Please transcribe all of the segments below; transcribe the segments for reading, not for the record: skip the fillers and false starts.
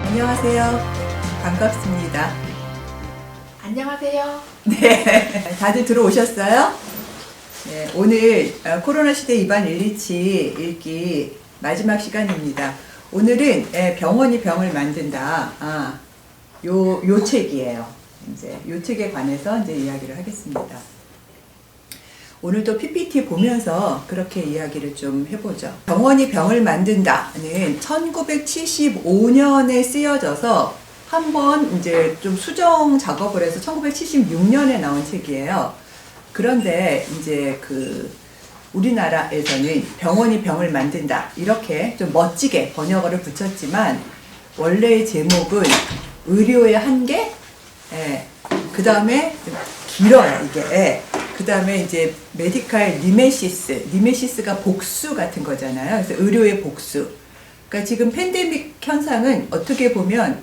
안녕하세요. 반갑습니다. 안녕하세요. 네, 다들 들어오셨어요? 네, 오늘 코로나 시대 입안 127 읽기 마지막 시간입니다. 오늘은 병원이 병을 만든다. 요 책이에요. 이제 요 책에 관해서 이제 이야기를 하겠습니다. 오늘도 PPT 보면서 그렇게 이야기를 좀 해보죠. 병원이 병을 만든다는 1975년에 쓰여져서 한번 이제 좀 수정 작업을 해서 1976년에 나온 책이에요. 그런데 이제 우리나라에서는 병원이 병을 만든다 이렇게 좀 멋지게 번역어를 붙였지만 원래의 제목은 의료의 한계, 그 다음에 길어요 이게. 그 다음에 이제 메디칼 니메시스가 복수 같은 거잖아요. 그래서 의료의 복수. 그러니까 지금 팬데믹 현상은 어떻게 보면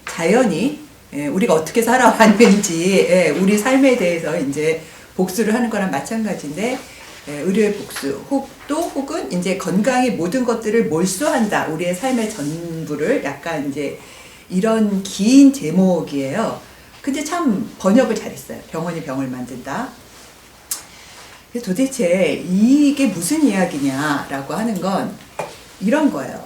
자연이 우리가 어떻게 살아왔는지 우리 삶에 대해서 이제 복수를 하는 거랑 마찬가지인데 의료의 복수 혹은 이제 건강이 모든 것들을 몰수한다. 우리의 삶의 전부를 약간 이제 이런 긴 제목이에요. 근데 참 번역을 잘했어요. 병원이 병을 만든다. 도대체 이게 무슨 이야기냐라고 하는 건 이런 거예요.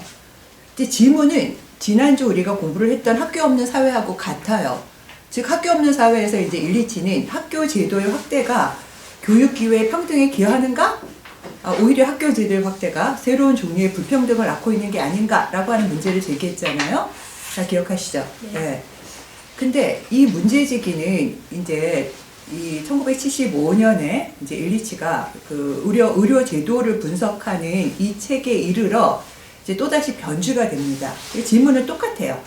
근데 질문은 지난주 우리가 공부를 했던 학교 없는 사회하고 같아요. 즉 학교 없는 사회에서 이제 127는 학교 제도의 확대가 교육 기회의 평등에 기여하는가? 오히려 학교 제도의 확대가 새로운 종류의 불평등을 낳고 있는 게 아닌가라고 하는 문제를 제기했잖아요. 다 기억하시죠? 네. 근데 이 문제제기는 이제 이 1975년에 이제 127가 의료 제도를 분석하는 이 책에 이르러 이제 또다시 변주가 됩니다. 질문은 똑같아요.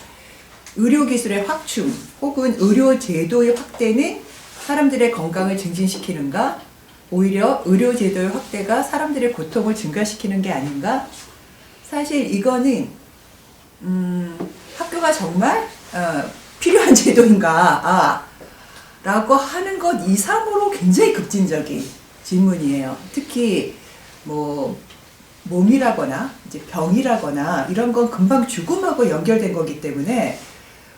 의료 기술의 확충 혹은 의료 제도의 확대는 사람들의 건강을 증진시키는가? 오히려 의료 제도의 확대가 사람들의 고통을 증가시키는 게 아닌가? 사실 이거는 학교가 정말 필요한 제도인가 라고 하는 것 이상으로 굉장히 급진적인 질문이에요. 특히 몸이라거나 이제 병이라거나 이런 건 금방 죽음하고 연결된 거기 때문에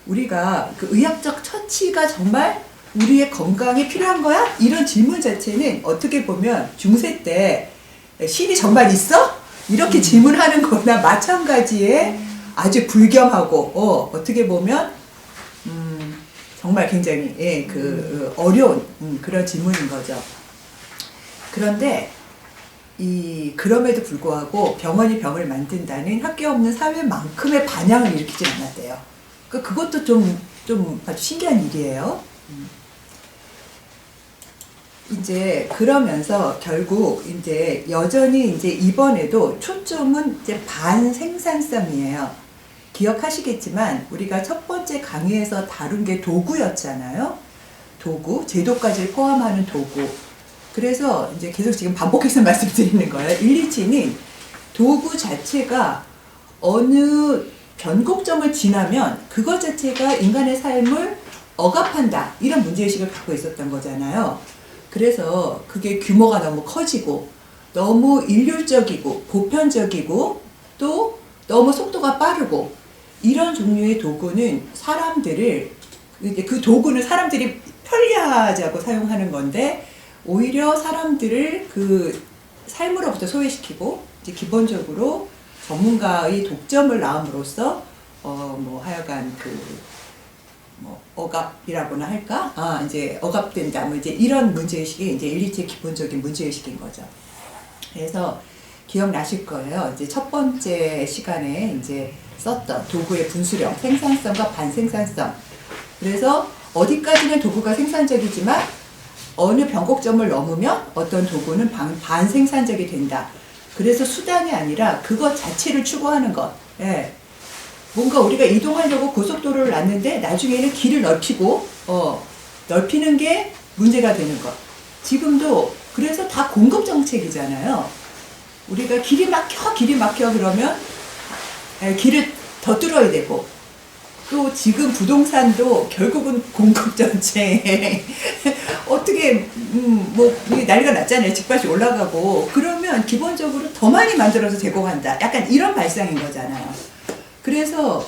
우리가 그 의학적 처치가 정말 우리의 건강에 필요한 거야? 이런 질문 자체는 어떻게 보면 중세 때 신이 정말 있어? 이렇게 질문하는 거나 마찬가지에 아주 불경하고 어떻게 보면 정말 굉장히 어려운 그런 질문인 거죠. 그런데 그럼에도 불구하고 병원이 병을 만든다는 학교 없는 사회만큼의 반향을 일으키진 않았대요. 그것도 좀 아주 신기한 일이에요. 이제 그러면서 결국 이제 여전히 이제 이번에도 초점은 이제 반생산성이에요. 기억하시겠지만 우리가 첫 번째 강의에서 다룬 게 도구였잖아요. 도구, 제도까지 포함하는 도구. 그래서 이제 계속 지금 반복해서 말씀드리는 거예요. 127는 도구 자체가 어느 변곡점을 지나면 그것 자체가 인간의 삶을 억압한다. 이런 문제의식을 갖고 있었던 거잖아요. 그래서 그게 규모가 너무 커지고 너무 일률적이고 보편적이고 또 너무 속도가 빠르고 이런 종류의 도구는 그 도구는 사람들이 편리하자고 사용하는 건데 오히려 사람들을 그 삶으로부터 소외시키고 이제 기본적으로 전문가의 독점을 낳음으로써 하여간 억압이라고나 할까? 이제 억압된다. 이제 이런 문제의식이 이제 127의 기본적인 문제의식인 거죠. 그래서 기억나실 거예요. 이제 첫 번째 시간에 이제 썼던 도구의 분수령, 생산성과 반생산성. 그래서 어디까지는 도구가 생산적이지만 어느 변곡점을 넘으면 어떤 도구는 반생산적이 된다. 그래서 수단이 아니라 그것 자체를 추구하는 것. 뭔가 우리가 이동하려고 고속도로를 놨는데 나중에는 길을 넓히는 게 문제가 되는 것. 지금도 그래서 다 공급 정책이잖아요. 우리가 길이 막혀 그러면 길을 더 뚫어야 되고, 또 지금 부동산도 결국은 공급 전체에 어떻게 뭐 난리가 났잖아요. 집값이 올라가고 그러면 기본적으로 더 많이 만들어서 재고 간다. 약간 이런 발상인 거잖아요. 그래서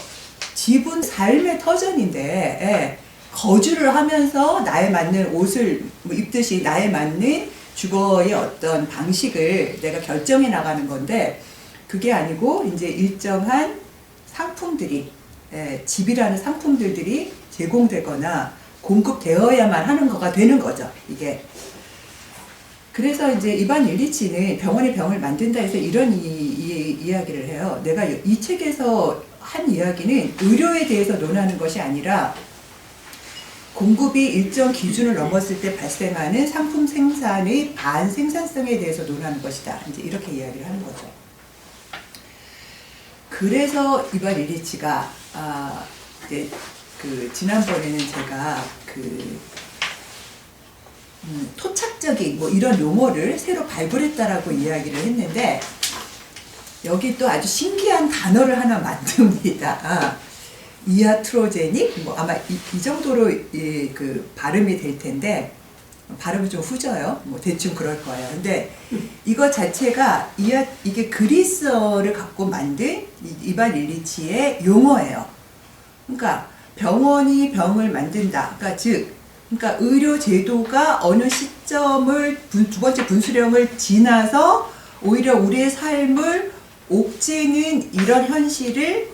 집은 삶의 터전인데 거주를 하면서 나에 맞는 옷을 뭐 입듯이 나에 맞는 주거의 어떤 방식을 내가 결정해 나가는 건데 그게 아니고 이제 일정한 상품들이 집이라는 상품들이 제공되거나 공급되어야만 하는 거가 되는 거죠. 이게. 그래서 이제 이반 일리치는 병원이 병을 만든다 해서 이런 이야기를 해요. 내가 이 책에서 한 이야기는 의료에 대해서 논하는 것이 아니라 공급이 일정 기준을 넘었을 때 발생하는 상품 생산의 반생산성에 대해서 논하는 것이다. 이제 이렇게 이야기를 하는 거죠. 그래서 이반 일리치가 이제 그 지난번에는 제가 그 토착적인 뭐 이런 용어를 새로 발굴했다라고 이야기를 했는데 여기 또 아주 신기한 단어를 하나 만듭니다. 이아트로제닉 뭐 아마 이 정도로 그 발음이 될 텐데 발음이 좀 후져요. 뭐 대충 그럴 거예요. 근데 이거 자체가 이게 그리스어를 갖고 만든 이반 일리치의 용어예요. 그러니까 병원이 병을 만든다. 그러니까 의료 제도가 어느 시점을 두 번째 분수령을 지나서 오히려 우리의 삶을 옥죄는 이런 현실을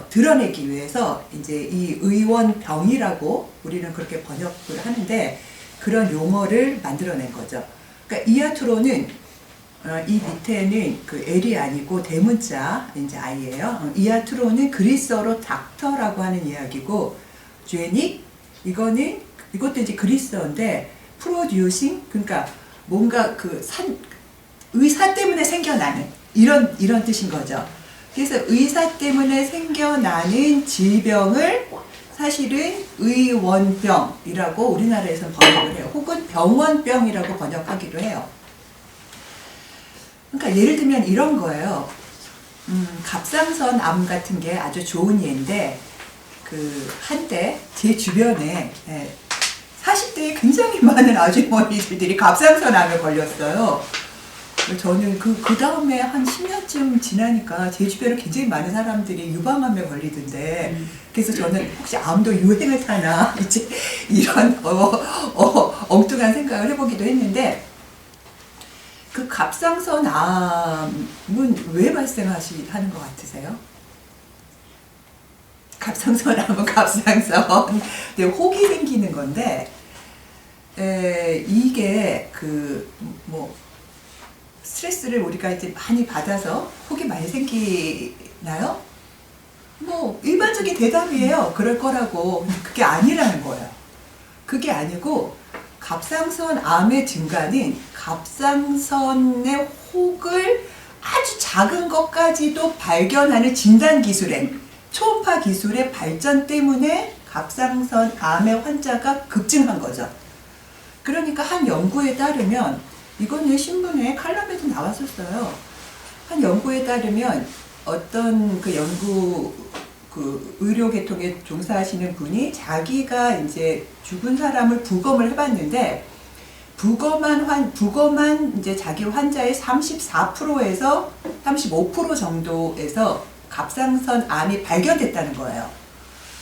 드러내기 위해서 이제 이 의원병이라고 우리는 그렇게 번역을 하는데 그런 용어를 만들어낸 거죠. 그러니까 이아트로는 이 밑에는 그 L이 아니고 대문자 이제 I예요. 이아트로는 그리스어로 닥터라고 하는 이야기고, 제닉 이것도 이제 그리스어인데 프로듀싱 그러니까 뭔가 의사 때문에 생겨나는 이런 뜻인 거죠. 그래서 의사 때문에 생겨나는 질병을 사실은 의원병이라고 우리나라에서는 번역을 해요. 혹은 병원병이라고 번역하기도 해요. 그러니까 예를 들면 이런 거예요. 갑상선 암 같은 게 아주 좋은 예인데 한때 제 주변에 40대에 굉장히 많은 아주머니들이 갑상선 암에 걸렸어요. 저는 그 다음에 한 10년쯤 지나니까 제 주변에 굉장히 많은 사람들이 유방암에 걸리던데 그래서 저는 혹시 암도 유행을 타나 이제 이런 엉뚱한 생각을 해보기도 했는데 그 갑상선 암은 왜 발생하는 것 같으세요? 갑상선 암은 갑상선 혹이 생기는 건데 이게 스트레스를 우리가 이제 많이 받아서 혹이 많이 생기나요? 뭐 일반적인 대답이에요. 그럴 거라고. 그게 아니라는 거예요. 그게 아니고 갑상선 암의 증가는 갑상선의 혹을 아주 작은 것까지도 발견하는 진단 기술의 초음파 기술의 발전 때문에 갑상선 암의 환자가 급증한 거죠. 그러니까 한 연구에 따르면 이거는 신문에 칼럼에도 나왔었어요. 한 연구에 따르면 어떤 의료 계통에 종사하시는 분이 자기가 이제 죽은 사람을 부검을 해봤는데 부검한 이제 자기 환자의 34%에서 35% 정도에서 갑상선 암이 발견됐다는 거예요.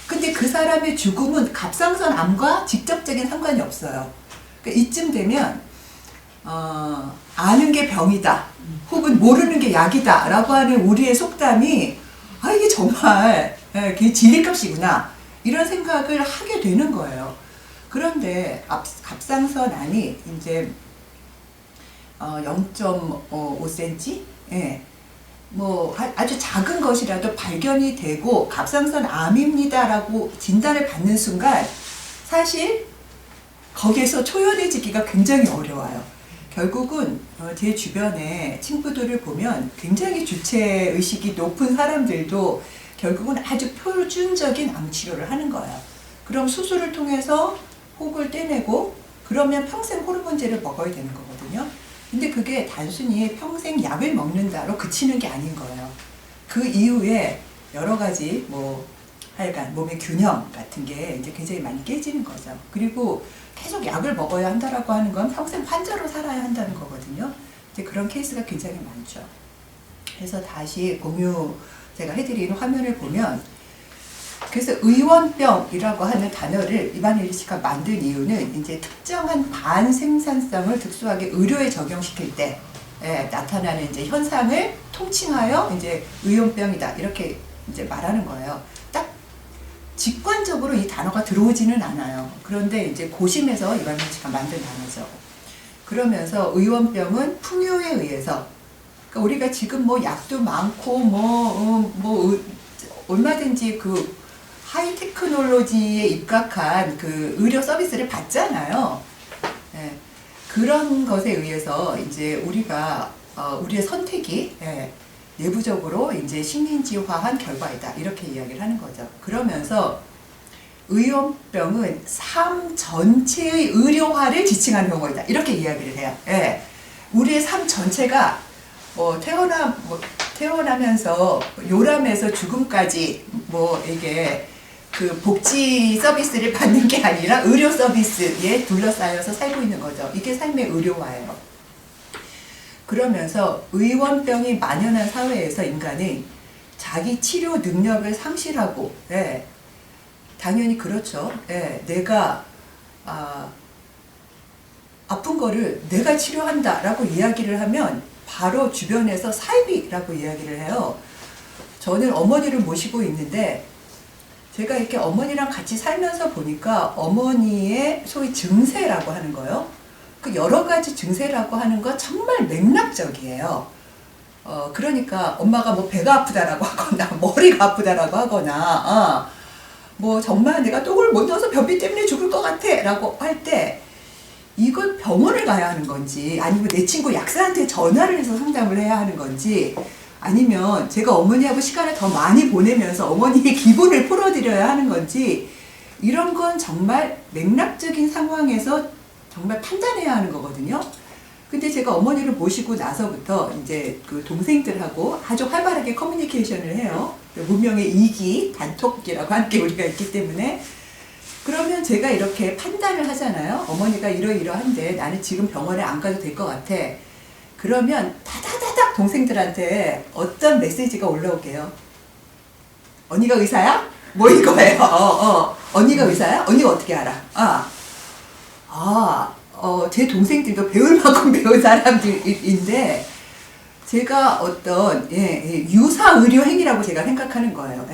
근데 그 사람의 죽음은 갑상선 암과 직접적인 상관이 없어요. 그러니까 이쯤 되면 아는 게 병이다 혹은 모르는 게 약이다 라고 하는 우리의 속담이 이게 정말 그게 진리값이구나 이런 생각을 하게 되는 거예요. 그런데 갑상선 암이 이제 0.5cm 뭐 아주 작은 것이라도 발견이 되고 갑상선 암입니다 라고 진단을 받는 순간 사실 거기에서 초연해지기가 굉장히 어려워요. 결국은 제 주변에 친구들을 보면 굉장히 주체의식이 높은 사람들도 결국은 아주 표준적인 암치료를 하는 거예요. 그럼 수술을 통해서 혹을 떼내고 그러면 평생 호르몬제를 먹어야 되는 거거든요. 근데 그게 단순히 평생 약을 먹는다로 그치는 게 아닌 거예요. 그 이후에 여러 가지 뭐 하여간 몸의 균형 같은 게 이제 굉장히 많이 깨지는 거죠. 그리고 계속 약을 먹어야 한다라고 하는 건 평생 환자로 살아야 한다는 거거든요. 이제 그런 케이스가 굉장히 많죠. 그래서 다시 공유 제가 해드리는 화면을 보면, 그래서 의원병이라고 하는 단어를 이반 일리치가 만든 이유는 이제 특정한 반생산성을 특수하게 의료에 적용시킬 때 나타나는 이제 현상을 통칭하여 이제 의원병이다 이렇게 이제 말하는 거예요. 딱 직관적으로 이 단어가 들어오지는 않아요. 그런데 이제 고심해서 이반 일리치가 만든 단어죠. 그러면서 의원병은 풍요에 의해서, 그러니까 우리가 지금 뭐 약도 많고 얼마든지 그 하이테크놀로지에 입각한 그 의료 서비스를 받잖아요. 예, 그런 것에 의해서 이제 우리가 우리의 선택이 내부적으로 이제 식민지화한 결과이다 이렇게 이야기를 하는 거죠. 그러면서 의원병은 삶 전체의 의료화를 지칭하는 경우이다 이렇게 이야기를 해요. 예, 우리의 삶 전체가 태어나면서 요람에서 죽음까지 이게 그 복지 서비스를 받는 게 아니라 의료 서비스에 둘러싸여서 살고 있는 거죠. 이게 삶의 의료화예요. 그러면서 의원병이 만연한 사회에서 인간은 자기 치료 능력을 상실하고, 당연히 그렇죠. 내가 아픈 거를 내가 치료한다라고 이야기를 하면 바로 주변에서 사이비라고 이야기를 해요. 저는 어머니를 모시고 있는데 제가 이렇게 어머니랑 같이 살면서 보니까 어머니의 소위 증세라고 하는 거요. 그 여러 가지 증세라고 하는 거 정말 맥락적이에요. 그러니까 엄마가 뭐 배가 아프다라고 하거나 머리가 아프다라고 하거나 뭐 정말 내가 똥을 못 넣어서 변비 때문에 죽을 것 같아 라고 할 때 이걸 병원을 가야 하는 건지 아니면 내 친구 약사한테 전화를 해서 상담을 해야 하는 건지 아니면 제가 어머니하고 시간을 더 많이 보내면서 어머니의 기분을 풀어드려야 하는 건지 이런 건 정말 맥락적인 상황에서 정말 판단해야 하는 거거든요. 근데 제가 어머니를 모시고 나서부터 이제 그 동생들하고 아주 활발하게 커뮤니케이션을 해요. 문명의 이기, 단톡이라고 함께 우리가 있기 때문에 그러면 제가 이렇게 판단을 하잖아요. 어머니가 이러이러한데 나는 지금 병원에 안 가도 될 것 같아. 그러면 다다다닥 동생들한테 어떤 메시지가 올라오게요. 언니가 의사야? 뭐 이거예요. 언니가 의사야? 언니가 어떻게 알아? 제 동생들도 배울 만큼 배운 사람들인데 제가 어떤 유사 의료 행위라고 제가 생각하는 거예요.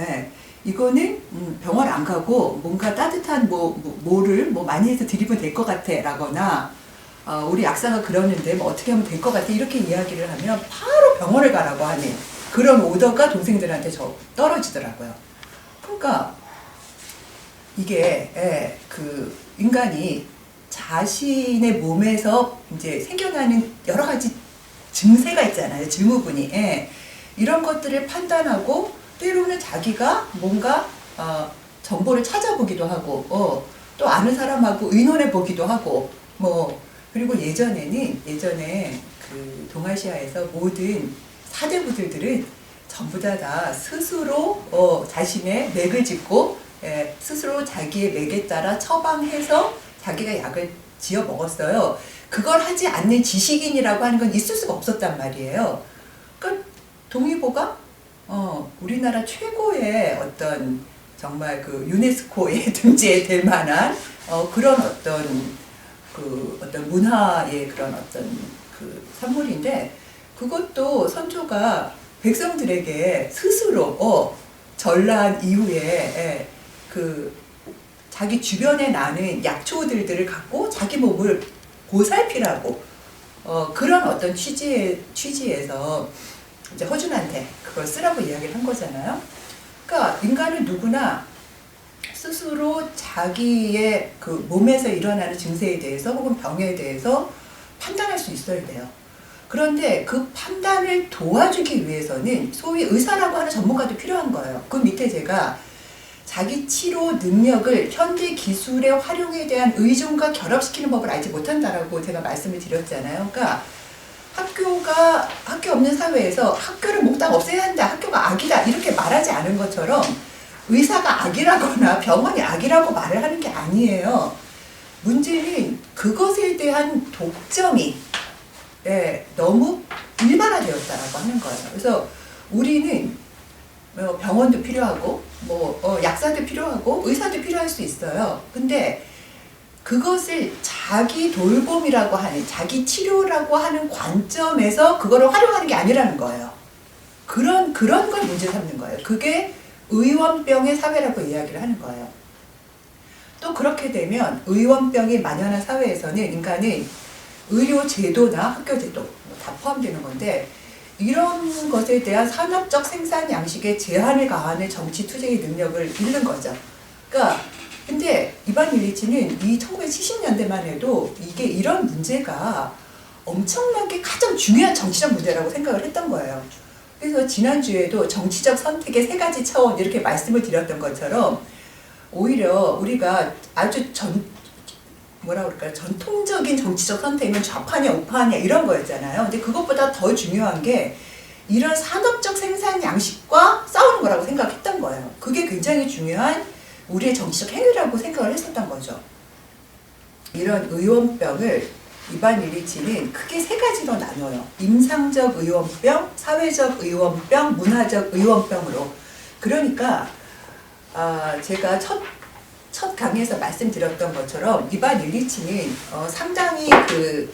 이거는 병원 안 가고 뭔가 따뜻한 뭐를 많이 해서 드리면 될 것 같아 라거나 우리 약사가 그러는데 뭐 어떻게 하면 될 것 같아 이렇게 이야기를 하면 바로 병원을 가라고 하는 그런 오더가 동생들한테 떨어지더라고요. 그러니까 이게 그 인간이 자신의 몸에서 이제 생겨나는 여러 가지 증세가 있잖아요. 증후군이. 이런 것들을 판단하고 때로는 자기가 뭔가 정보를 찾아보기도 하고 또 아는 사람하고 의논해 보기도 하고 그리고 예전에 그 동아시아에서 모든 사대부들은 전부 다 스스로 자신의 맥을 짚고 스스로 자기의 맥에 따라 처방해서 자기가 약을 지어 먹었어요. 그걸 하지 않는 지식인이라고 하는 건 있을 수가 없었단 말이에요. 그러니까 동의보가 우리나라 최고의 어떤 정말 그 유네스코에 등재될 만한 그런 어떤 문화의 그런 어떤 그 산물인데 그것도 선조가 백성들에게 스스로 전란 이후에 그 자기 주변에 나는 약초들을 갖고 자기 몸을 보살피라고 그런 어떤 취지에서 이제 허준한테 그걸 쓰라고 이야기를 한 거잖아요. 그러니까 인간은 누구나 스스로 자기의 그 몸에서 일어나는 증세에 대해서 혹은 병에 대해서 판단할 수 있어야 돼요. 그런데 그 판단을 도와주기 위해서는 소위 의사라고 하는 전문가도 필요한 거예요. 그 밑에 제가 자기 치료 능력을 현대 기술의 활용에 대한 의존과 결합시키는 법을 알지 못한다라고 제가 말씀을 드렸잖아요. 그러니까 학교 없는 사회에서 학교를 몽땅 없애야 한다, 학교가 악이다 이렇게 말하지 않은 것처럼 의사가 악이라거나 병원이 악이라고 말을 하는 게 아니에요. 문제는 그것에 대한 독점이 너무 일반화되었다라고 하는 거예요. 그래서 우리는 병원도 필요하고 약사도 필요하고 의사도 필요할 수 있어요. 근데 그것을 자기 돌봄이라고 하는, 자기 치료라고 하는 관점에서 그거를 활용하는 게 아니라는 거예요. 그런 걸 문제 삼는 거예요. 그게 의원병의 사회라고 이야기를 하는 거예요. 또 그렇게 되면 의원병이 만연한 사회에서는 인간은 의료 제도나 학교 제도 다 포함되는 건데, 이런 것에 대한 산업적 생산 양식에 제한을 가하는 정치 투쟁의 능력을 잃는 거죠. 그러니까 근데 이반 일리치는 이 1970년대만 해도 이게 이런 문제가 엄청나게 가장 중요한 정치적 문제라고 생각을 했던 거예요. 그래서 지난주에도 정치적 선택의 3가지 차원 이렇게 말씀을 드렸던 것처럼 오히려 우리가 아주 전통적인 정치적 선택은 좌파냐 우파냐 이런 거였잖아요. 근데 그것보다 더 중요한 게 이런 산업적 생산 양식과 싸우는 거라고 생각했던 거예요. 그게 굉장히 중요한 우리의 정치적 행위라고 생각을 했었던 거죠. 이런 의원병을 이반 일리치는 크게 3가지로 나눠요. 임상적 의원병, 사회적 의원병, 문화적 의원병으로. 그러니까 제가 첫 강의에서 말씀드렸던 것처럼 이반 일리치는 상당히 그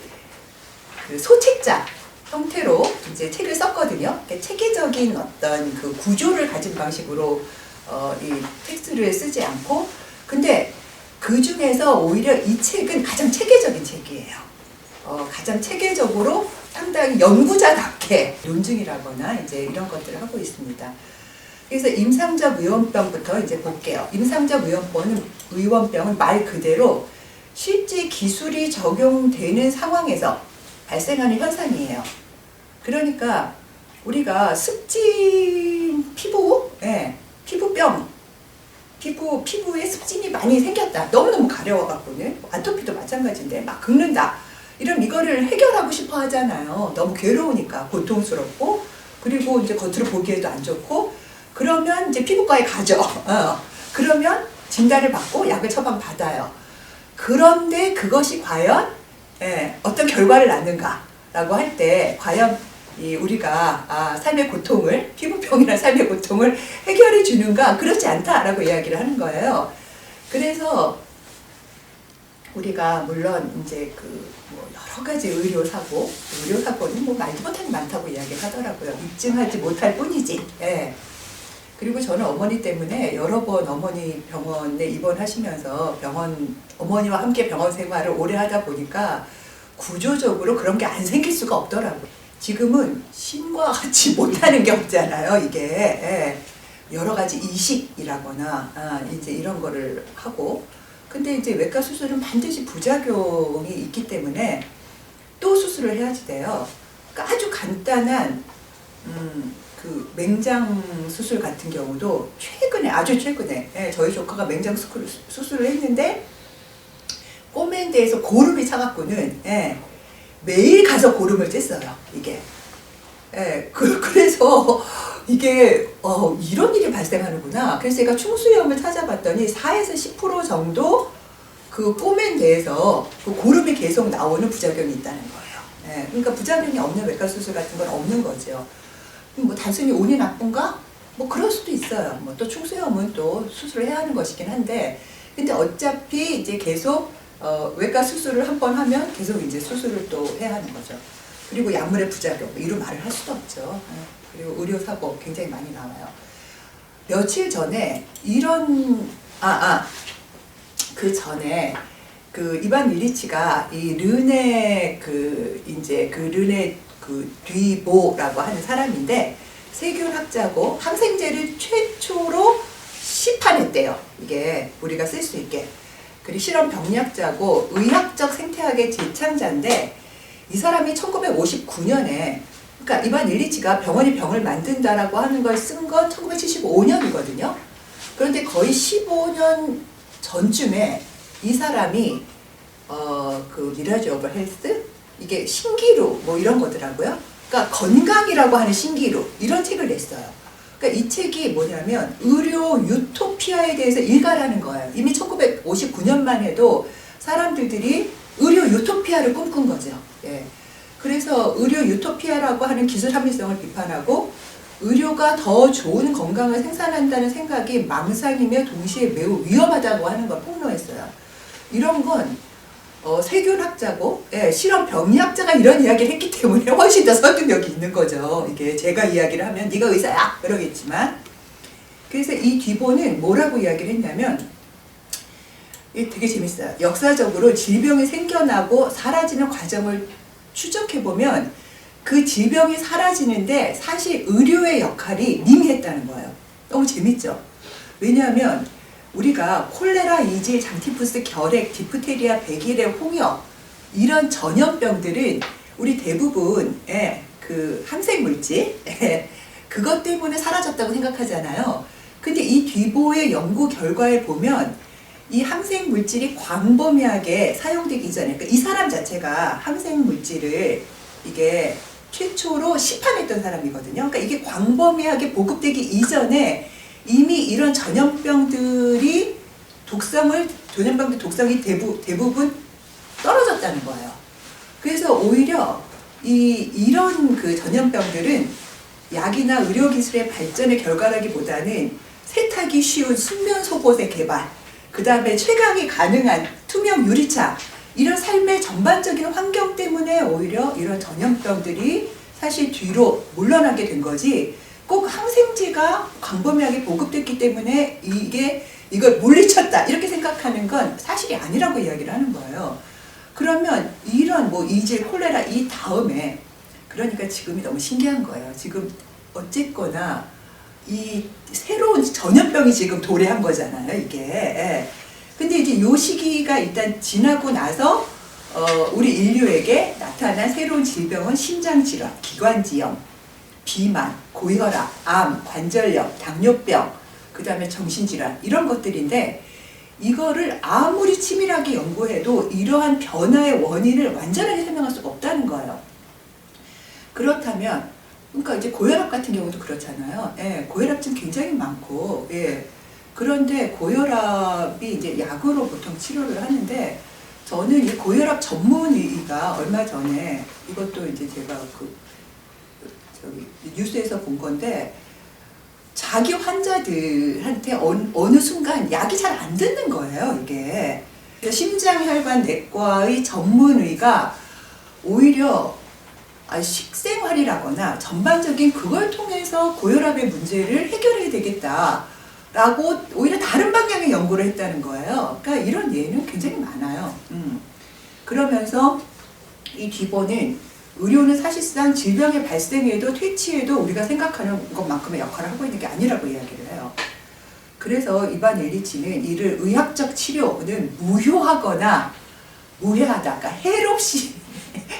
소책자 형태로 이제 책을 썼거든요. 체계적인 어떤 그 구조를 가진 방식으로 이 텍스트를 쓰지 않고, 근데 그 중에서 오히려 이 책은 가장 체계적인 책이에요. 가장 체계적으로 상당히 연구자답게 논증이라거나 이제 이런 것들을 하고 있습니다. 그래서 임상적 의원병부터 이제 볼게요. 임상적 의원병은 말 그대로 실제 기술이 적용되는 상황에서 발생하는 현상이에요. 그러니까 우리가 습진 피부, 피부병, 피부에 습진이 많이 생겼다. 너무너무 가려워갖고는 아토피도 마찬가지인데 막 긁는다. 이러면 이거를 해결하고 싶어 하잖아요. 너무 괴로우니까 고통스럽고, 그리고 이제 겉으로 보기에도 안 좋고, 그러면 이제 피부과에 가죠. 그러면 진단을 받고 약을 처방받아요. 그런데 그것이 과연 어떤 결과를 낳는가라고 할 때 과연 우리가 삶의 고통을, 피부병이나 삶의 고통을 해결해 주는가? 그렇지 않다라고 이야기를 하는 거예요. 그래서 우리가 물론 이제 여러 가지 의료사고는 말도 못하게 많다고 이야기를 하더라고요. 입증하지 못할 뿐이지. 그리고 저는 어머니 때문에 여러 번 어머니 병원에 입원하시면서 어머니와 함께 병원 생활을 오래 하다 보니까 구조적으로 그런 게 안 생길 수가 없더라고요. 지금은 신과 같이 못하는 게 없잖아요, 이게. 여러 가지 이식이라거나, 이제 이런 거를 하고. 근데 이제 외과 수술은 반드시 부작용이 있기 때문에 또 수술을 해야지 돼요. 그러니까 아주 간단한, 그 맹장 수술 같은 경우도 아주 최근에 저희 조카가 맹장 수술을 했는데 꼬맨 데에서 고름이 차갖고는 매일 가서 고름을 쬐어요. 이게 그래서 이게 이런 일이 발생하는구나. 그래서 제가 충수염을 찾아봤더니 4에서 10% 정도 그 꼬맨 데에서 그 고름이 계속 나오는 부작용이 있다는 거예요. 그러니까 부작용이 없는 외과 수술 같은 건 없는 거죠. 단순히 운이 나쁜가? 그럴 수도 있어요. 또 충수염은 또 수술을 해야 하는 것이긴 한데, 근데 어차피 이제 계속 외과 수술을 한 번 하면 계속 이제 수술을 또 해야 하는 거죠. 그리고 약물의 부작용, 이런 말을 할 수도 없죠. 그리고 의료사고 굉장히 많이 나와요. 며칠 전에 그 전에 그 이반 일리치가 이 르네 르네 뒤보라고 하는 사람인데 세균학자고 항생제를 최초로 시판했대요. 이게 우리가 쓸 수 있게. 그리고 실험 병리학자고 의학적 생태학의 재창자인데 이 사람이 1959년에 그러니까 이반 일리치가 병원이 병을 만든다라고 하는 걸 쓴 건 1975년이거든요. 그런데 거의 15년 전쯤에 이 사람이 그 미러지 오브 헬스 이게 신기루 뭐 이런 거더라고요. 그러니까 건강이라고 하는 신기루 이런 책을 냈어요. 그러니까 이 책이 뭐냐면 의료 유토피아에 대해서 일갈하는 거예요. 이미 1959년만 해도 사람들이 의료 유토피아를 꿈꾼 거죠. 예. 그래서 의료 유토피아라고 하는 기술 합리성을 비판하고 의료가 더 좋은 건강을 생산한다는 생각이 망상이며 동시에 매우 위험하다고 하는 걸 폭로했어요. 이런 건 세균학자고 실험 병리학자가 이런 이야기를 했기 때문에 훨씬 더 설득력이 있는 거죠. 이게 제가 이야기를 하면 네가 의사야 그러겠지만, 그래서 이 뒤보는 뭐라고 이야기를 했냐면 이게 되게 재밌어요. 역사적으로 질병이 생겨나고 사라지는 과정을 추적해보면 그 질병이 사라지는데 사실 의료의 역할이 미미했다는 거예요. 너무 재밌죠? 왜냐하면 우리가 콜레라, 이질, 장티푸스, 결핵, 디프테리아, 백일의 홍역 이런 전염병들은 우리 대부분의 그 항생물질 그것 때문에 사라졌다고 생각하잖아요. 근데 이 뒤보의 연구 결과에 보면 이 항생물질이 광범위하게 사용되기 전에, 그러니까 이 사람 자체가 항생물질을 이게 최초로 시판했던 사람이거든요. 그러니까 이게 광범위하게 보급되기 이전에 이미 이런 전염병들 독성이 대부분 떨어졌다는 거예요. 그래서 오히려 이런 그 전염병들은 약이나 의료기술의 발전의 결과라기보다는 세탁이 쉬운 수면 속옷의 개발, 그 다음에 최강이 가능한 투명 유리창, 이런 삶의 전반적인 환경 때문에 오히려 이런 전염병들이 사실 뒤로 물러나게 된 거지, 꼭 항생제가 광범위하게 보급됐기 때문에 이걸 물리쳤다 이렇게 생각하는 건 사실이 아니라고 이야기를 하는 거예요. 그러면 이런 뭐 이질, 콜레라 이 다음에, 그러니까 지금이 너무 신기한 거예요. 지금 어쨌거나 이 새로운 전염병이 지금 도래한 거잖아요, 이게. 근데 이제 요 시기가 일단 지나고 나서 우리 인류에게 나타난 새로운 질병은 심장질환, 기관지염, 비만, 고혈압, 암, 관절염, 당뇨병, 그 다음에 정신질환 이런 것들인데, 이거를 아무리 치밀하게 연구해도 이러한 변화의 원인을 완전하게 설명할 수가 없다는 거예요. 그렇다면 그러니까 이제 고혈압 같은 경우도 그렇잖아요. 고혈압증 굉장히 많고, 그런데 고혈압이 이제 약으로 보통 치료를 하는데, 저는 이 고혈압 전문의가 얼마 전에 이것도 이제 제가 뉴스에서 본 건데, 자기 환자들한테 어느 순간 약이 잘 안 듣는 거예요, 이게. 심장혈관 내과의 전문의가 오히려 식생활이라거나 전반적인 그걸 통해서 고혈압의 문제를 해결해야 되겠다라고 오히려 다른 방향의 연구를 했다는 거예요. 그러니까 이런 예는 굉장히 많아요. 그러면서 이 뒤보는 의료는 사실상 질병의 발생에도 퇴치에도 우리가 생각하는 것만큼의 역할을 하고 있는 게 아니라고 이야기를 해요. 그래서 이반 일리치는 이를 의학적 치료는 무효하거나 무해하다, 그러니까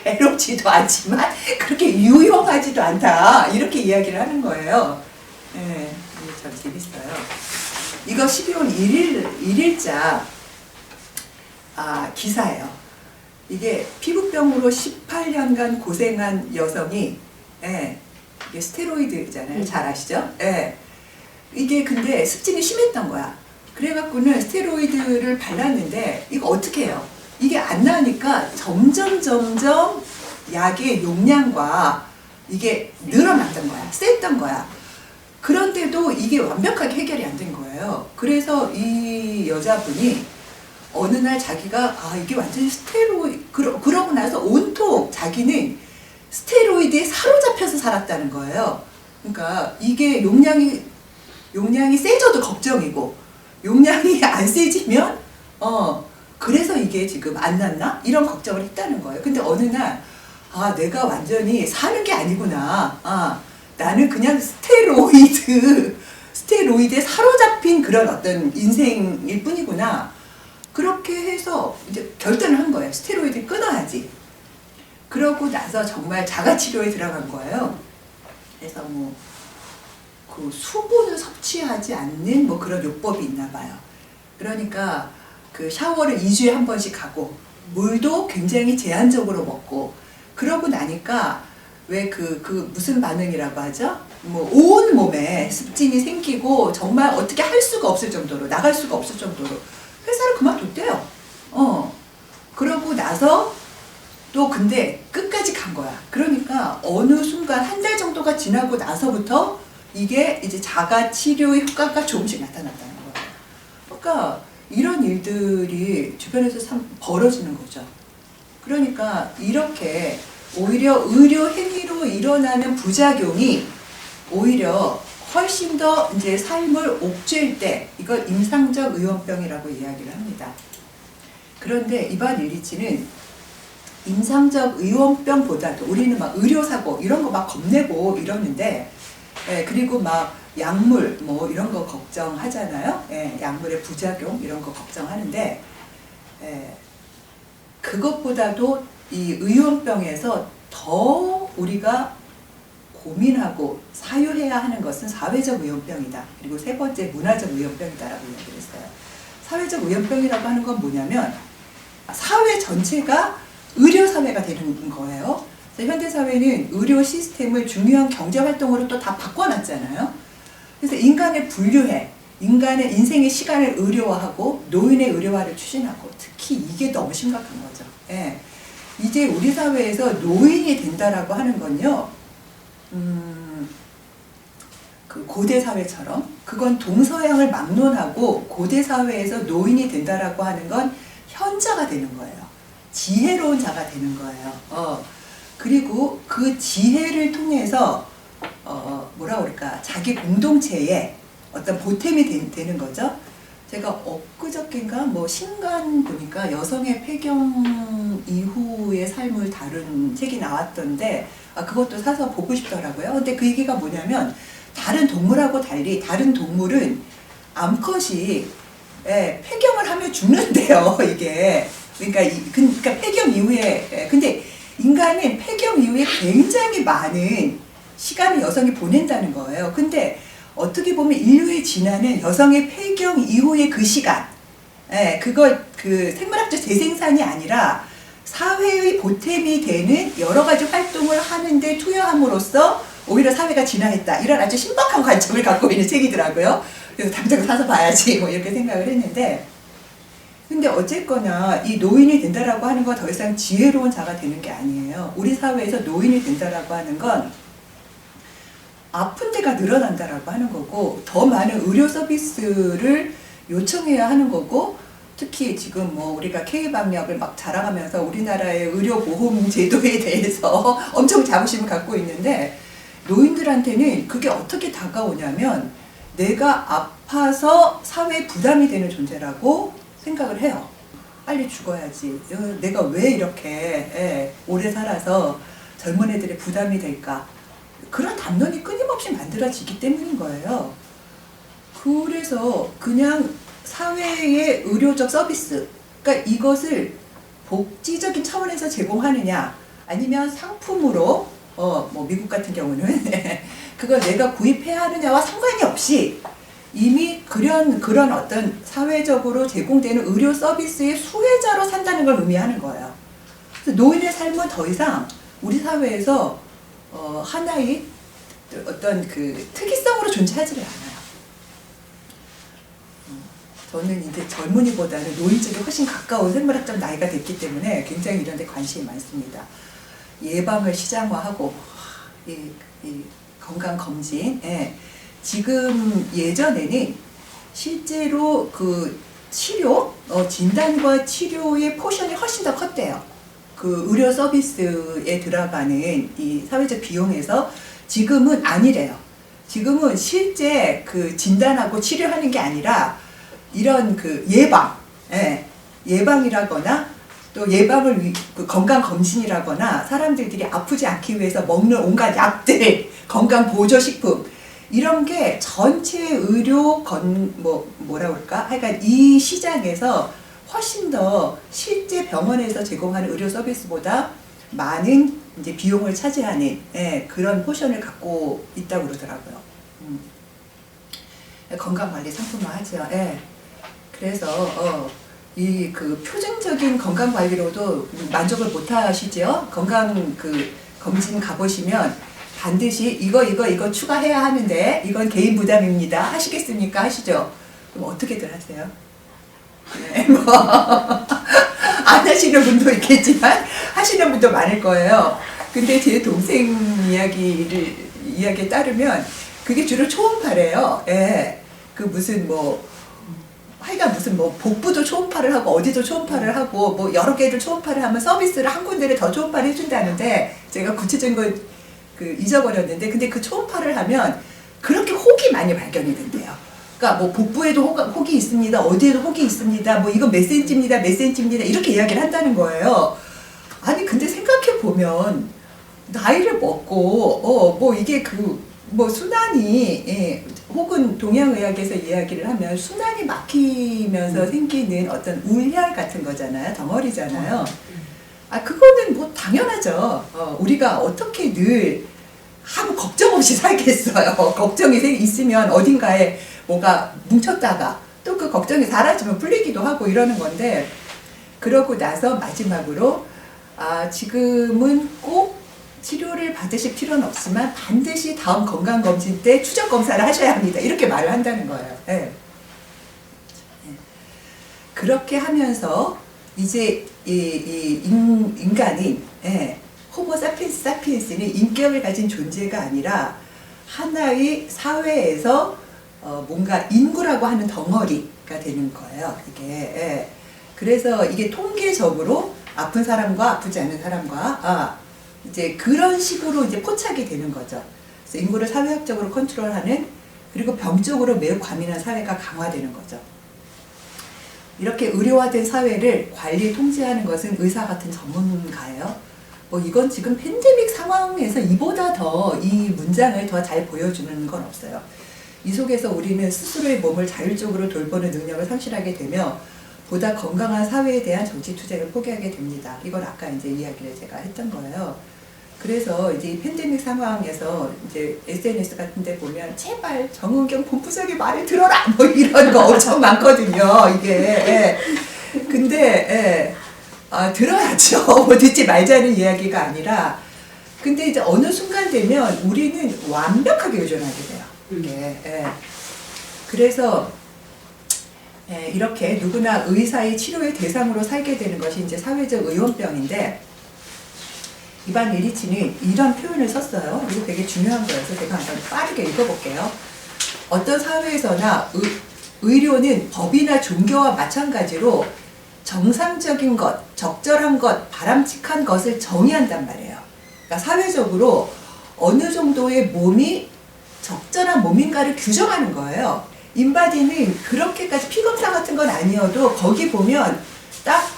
해롭지도 않지만 그렇게 유용하지도 않다, 이렇게 이야기를 하는 거예요. 이게 참 재밌어요. 이거 12월 1일자 기사예요. 이게 피부병으로 18년간 고생한 여성이, 이게 스테로이드잖아요. 잘 아시죠? 이게 근데 습진이 심했던 거야. 그래갖고는 스테로이드를 발랐는데 이거 어떻게 해요? 이게 안 나으니까 점점 약의 용량과 이게 늘어났던 거야. 셌던 거야. 그런데도 이게 완벽하게 해결이 안 된 거예요. 그래서 이 여자분이 어느 날 자기가 이게 완전히 그러고 나서 온통 자기는 스테로이드에 사로잡혀서 살았다는 거예요. 그러니까 이게 용량이 세져도 걱정이고, 용량이 안 세지면 그래서 이게 지금 안 났나? 이런 걱정을 했다는 거예요. 근데 어느 날 내가 완전히 사는 게 아니구나. 나는 그냥 스테로이드에 사로잡힌 그런 어떤 인생일 뿐이구나. 그렇게 해서 이제 결단을 한 거예요. 스테로이드 끊어야지. 그러고 나서 정말 자가치료에 들어간 거예요. 그래서 그 수분을 섭취하지 않는 그런 요법이 있나 봐요. 그러니까 그 샤워를 2주에 한 번씩 하고, 물도 굉장히 제한적으로 먹고, 그러고 나니까 왜 그 무슨 반응이라고 하죠? 뭐 온 몸에 습진이 생기고 정말 어떻게 할 수가 없을 정도로 나갈 수가 없을 정도로 회사를 그만뒀대요. 그러고 나서 또 근데 끝까지 간 거야. 그러니까 어느 순간 한 달 정도가 지나고 나서부터 이게 이제 자가 치료의 효과가 조금씩 나타났다는 거예요. 그러니까 이런 일들이 주변에서 참 벌어지는 거죠. 그러니까 이렇게 오히려 의료 행위로 일어나는 부작용이 오히려 훨씬 더 이제 삶을 옥죄일 때 이걸 임상적 의원병이라고 이야기를 합니다. 그런데 이반 일리치는 임상적 의원병보다도 우리는 막 의료사고 이런 거 막 겁내고 이러는데 그리고 막 약물 뭐 이런 거 걱정하잖아요. 약물의 부작용 이런 거 걱정하는데 그것보다도 이 의원병에서 더 우리가 고민하고 사유해야 하는 것은 사회적 의원병이다. 그리고 세 번째 문화적 의원병이다라고 이야기를 했어요. 사회적 의원병이라고 하는 건 뭐냐면 사회 전체가 의료사회가 되는 거예요. 현대사회는 의료 시스템을 중요한 경제활동으로 또 다 바꿔놨잖아요. 그래서 인간을 분류해. 인간의 인생의 시간을 의료화하고 노인의 의료화를 추진하고 특히 이게 너무 심각한 거죠. 이제 우리 사회에서 노인이 된다라고 하는 건요. 그 고대 사회처럼 그건 동서양을 막론하고 고대 사회에서 노인이 된다라고 하는 건 현자가 되는 거예요. 지혜로운 자가 되는 거예요. 그리고 그 지혜를 통해서 뭐라 그럴까 자기 공동체에 어떤 보탬이 되는 거죠. 제가 엊그저께인가 뭐 신간 보니까 여성의 폐경 이후의 삶을 다룬 책이 나왔던데 그것도 사서 보고 싶더라고요. 근데 그 얘기가 뭐냐면 다른 동물하고 달리 다른 동물은 암컷이 폐경을 하면 죽는데요. 이게 그러니까 폐경 이후에 근데 인간은 폐경 이후에 굉장히 많은 시간을 여성이 보낸다는 거예요. 근데 어떻게 보면 인류의 진화는 여성의 폐경 이후의 그 시간, 그걸 그 생물학적 재생산이 아니라 사회의 보탬이 되는 여러 가지 활동을 하는데 투여함으로써 오히려 사회가 진화했다. 이런 아주 신박한 관점을 갖고 있는 책이더라고요. 그래서 당장 사서 봐야지 뭐 이렇게 생각을 했는데, 근데 어쨌거나 이 노인이 된다라고 하는 건 더 이상 지혜로운 자가 되는 게 아니에요. 우리 사회에서 노인이 된다라고 하는 건 아픈 데가 늘어난다라고 하는 거고 더 많은 의료 서비스를 요청해야 하는 거고 특히 지금 뭐 우리가 K방역을 막 자랑하면서 우리나라의 의료보험 제도에 대해서 엄청 자부심을 갖고 있는데 노인들한테는 그게 어떻게 다가오냐면 내가 아파서 사회에 부담이 되는 존재라고 생각을 해요. 빨리 죽어야지. 내가 왜 이렇게 오래 살아서 젊은 애들의 부담이 될까? 그런 담론이 끊임없이 만들어지기 때문인 거예요. 그래서 그냥 사회의 의료적 서비스, 그러니까 이것을 복지적인 차원에서 제공하느냐, 아니면 상품으로, 뭐 미국 같은 경우는 그걸 내가 구입해야 하느냐와 상관이 없이 이미 그런 어떤 사회적으로 제공되는 의료 서비스의 수혜자로 산다는 걸 의미하는 거예요. 그래서 노인의 삶은 더 이상 우리 사회에서 하나의 어떤 그 특이성으로 존재하지를 않아요. 저는 이제 젊은이보다는 노인 쪽에 훨씬 가까운 생물학적 나이가 됐기 때문에 굉장히 이런 데 관심이 많습니다. 예방을 시장화하고 이 건강검진, 지금 예전에는 실제로 그 치료, 진단과 치료의 포션이 훨씬 더 컸대요. 그 의료 서비스에 들어가는 이 사회적 비용에서 지금은 아니래요. 지금은 실제 그 진단하고 치료하는 게 아니라 이런 그 예방이라거나 또 예방을 그 건강 검진이라거나 사람들이 아프지 않기 위해서 먹는 온갖 약들, 건강 보조 식품 이런 게 전체 의료 뭐라 그럴까? 하여간 이 시장에서 훨씬 더 실제 병원에서 제공하는 의료 서비스보다 많은 이제 비용을 차지하는 그런 포션을 갖고 있다고 그러더라고요. 건강관리 상품화하죠. 그래서 이 그 표준적인 건강 관리로도 만족을 못 하시죠? 건강 그 검진 가보시면 반드시 이거 추가해야 하는데 이건 개인 부담입니다. 하시겠습니까? 하시죠? 그럼 어떻게들 하세요? 네, 뭐 안 하시는 분도 있겠지만 하시는 분도 많을 거예요. 근데 제 동생 이야기에 따르면 그게 주로 초음파래요. 예. 그 무슨 뭐 하여간 무슨 뭐 복부도 초음파를 하고 어디도 초음파를 하고 뭐 여러 개를 초음파를 하면 서비스를 한 군데를 더 초음파를 해준다는데 제가 구체적인 걸 그 잊어버렸는데 근데 그 초음파를 하면 그렇게 혹이 많이 발견이 된대요. 그러니까 뭐 복부에도 혹이 있습니다. 어디에도 혹이 있습니다. 뭐 이건 몇 센치입니다. 몇 센치입니다. 이렇게 이야기를 한다는 거예요. 아니 근데 생각해 보면 나이를 먹고 뭐 이게 그 뭐 순환이 혹은 동양의학에서 이야기를 하면 순환이 막히면서 생기는 어떤 울혈 같은 거잖아요. 덩어리잖아요. 아 그거는 뭐 당연하죠. 우리가 어떻게 늘 아무 걱정 없이 살겠어요. 걱정이 있으면 어딘가에 뭐가 뭉쳤다가 또 그 걱정이 사라지면 풀리기도 하고 이러는 건데 그러고 나서 마지막으로 지금은 꼭 치료를 받으실 필요는 없지만 반드시 다음 건강검진 때 추적 검사를 하셔야 합니다. 이렇게 말을 한다는 거예요. 네. 그렇게 하면서 이제 인간인 호모 사피엔스 사피엔스는 인격을 가진 존재가 아니라 하나의 사회에서 뭔가 인구라고 하는 덩어리가 되는 거예요. 이게 그래서 이게 통계적으로 아픈 사람과 아프지 않은 사람과 이제 그런 식으로 이제 포착이 되는 거죠. 그래서 인구를 사회학적으로 컨트롤하는 그리고 병적으로 매우 과민한 사회가 강화되는 거죠. 이렇게 의료화된 사회를 관리 통제하는 것은 의사 같은 전문가예요. 뭐 이건 지금 팬데믹 상황에서 이보다 더 이 문장을 더 잘 보여주는 건 없어요. 이 속에서 우리는 스스로의 몸을 자율적으로 돌보는 능력을 상실하게 되며 보다 건강한 사회에 대한 정치 투쟁을 포기하게 됩니다. 이건 아까 이제 이야기를 제가 했던 거예요. 그래서 이제 이 팬데믹 상황에서 이제 SNS 같은 데 보면 제발 정은경 본부장의 말을 들어라! 뭐 이런 거 엄청 많거든요, 이게. 근데, 들어야죠. 뭐 듣지 말자는 이야기가 아니라. 근데 이제 어느 순간 되면 우리는 완벽하게 의존하게 돼요. 이게. 그래서, 이렇게 누구나 의사의 치료의 대상으로 살게 되는 것이 이제 사회적 의원병인데, 이반 일리치는 이런 표현을 썼어요. 이거 되게 중요한 거여서 제가 한번 빠르게 읽어볼게요. 어떤 사회에서나 의료는 법이나 종교와 마찬가지로 정상적인 것, 적절한 것, 바람직한 것을 정의한단 말이에요. 그러니까 사회적으로 어느 정도의 몸이 적절한 몸인가를 규정하는 거예요. 인바디는 그렇게까지 피검사 같은 건 아니어도 거기 보면 딱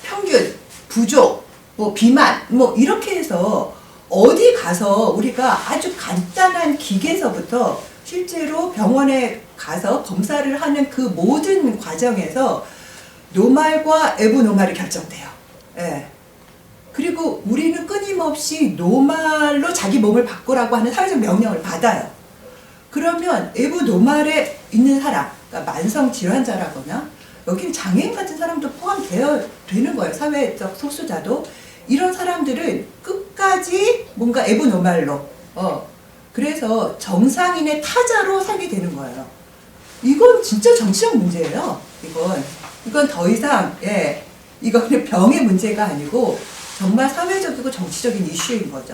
평균, 부족, 뭐 비만 뭐 이렇게 해서 어디 가서 우리가 아주 간단한 기계서부터 실제로 병원에 가서 검사를 하는 그 모든 과정에서 노말과 에브노말이 결정돼요. 그리고 우리는 끊임없이 노말로 자기 몸을 바꾸라고 하는 사회적 명령을 받아요. 그러면 에브노말에 있는 사람, 그러니까 만성 질환자라거나 여기는 장애인 같은 사람도 포함되는 거예요. 사회적 소수자도. 이런 사람들은 끝까지 뭔가 에브노말로 그래서 정상인의 타자로 살게 되는 거예요. 이건 진짜 정치적 문제예요. 이건 더 이상 이거는 병의 문제가 아니고 정말 사회적이고 정치적인 이슈인 거죠.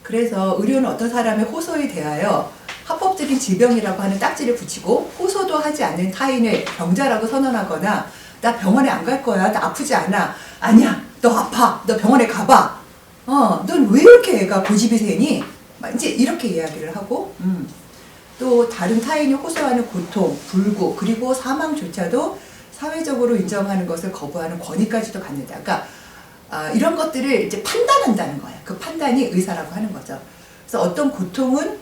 그래서 의료는 어떤 사람의 호소에 대하여 합법적인 질병이라고 하는 딱지를 붙이고 호소도 하지 않는 타인을 병자라고 선언하거나 나 병원에 안 갈 거야. 나 아프지 않아. 아니야. 너 아파. 너 병원에 가봐. 넌 왜 이렇게 애가 고집이 세니? 이제 이렇게 이야기를 하고 또 다른 타인이 호소하는 고통, 불구, 그리고 사망조차도 사회적으로 인정하는 것을 거부하는 권위까지도 갖는다. 그러니까 이런 것들을 이제 판단한다는 거예요. 그 판단이 의사라고 하는 거죠. 그래서 어떤 고통은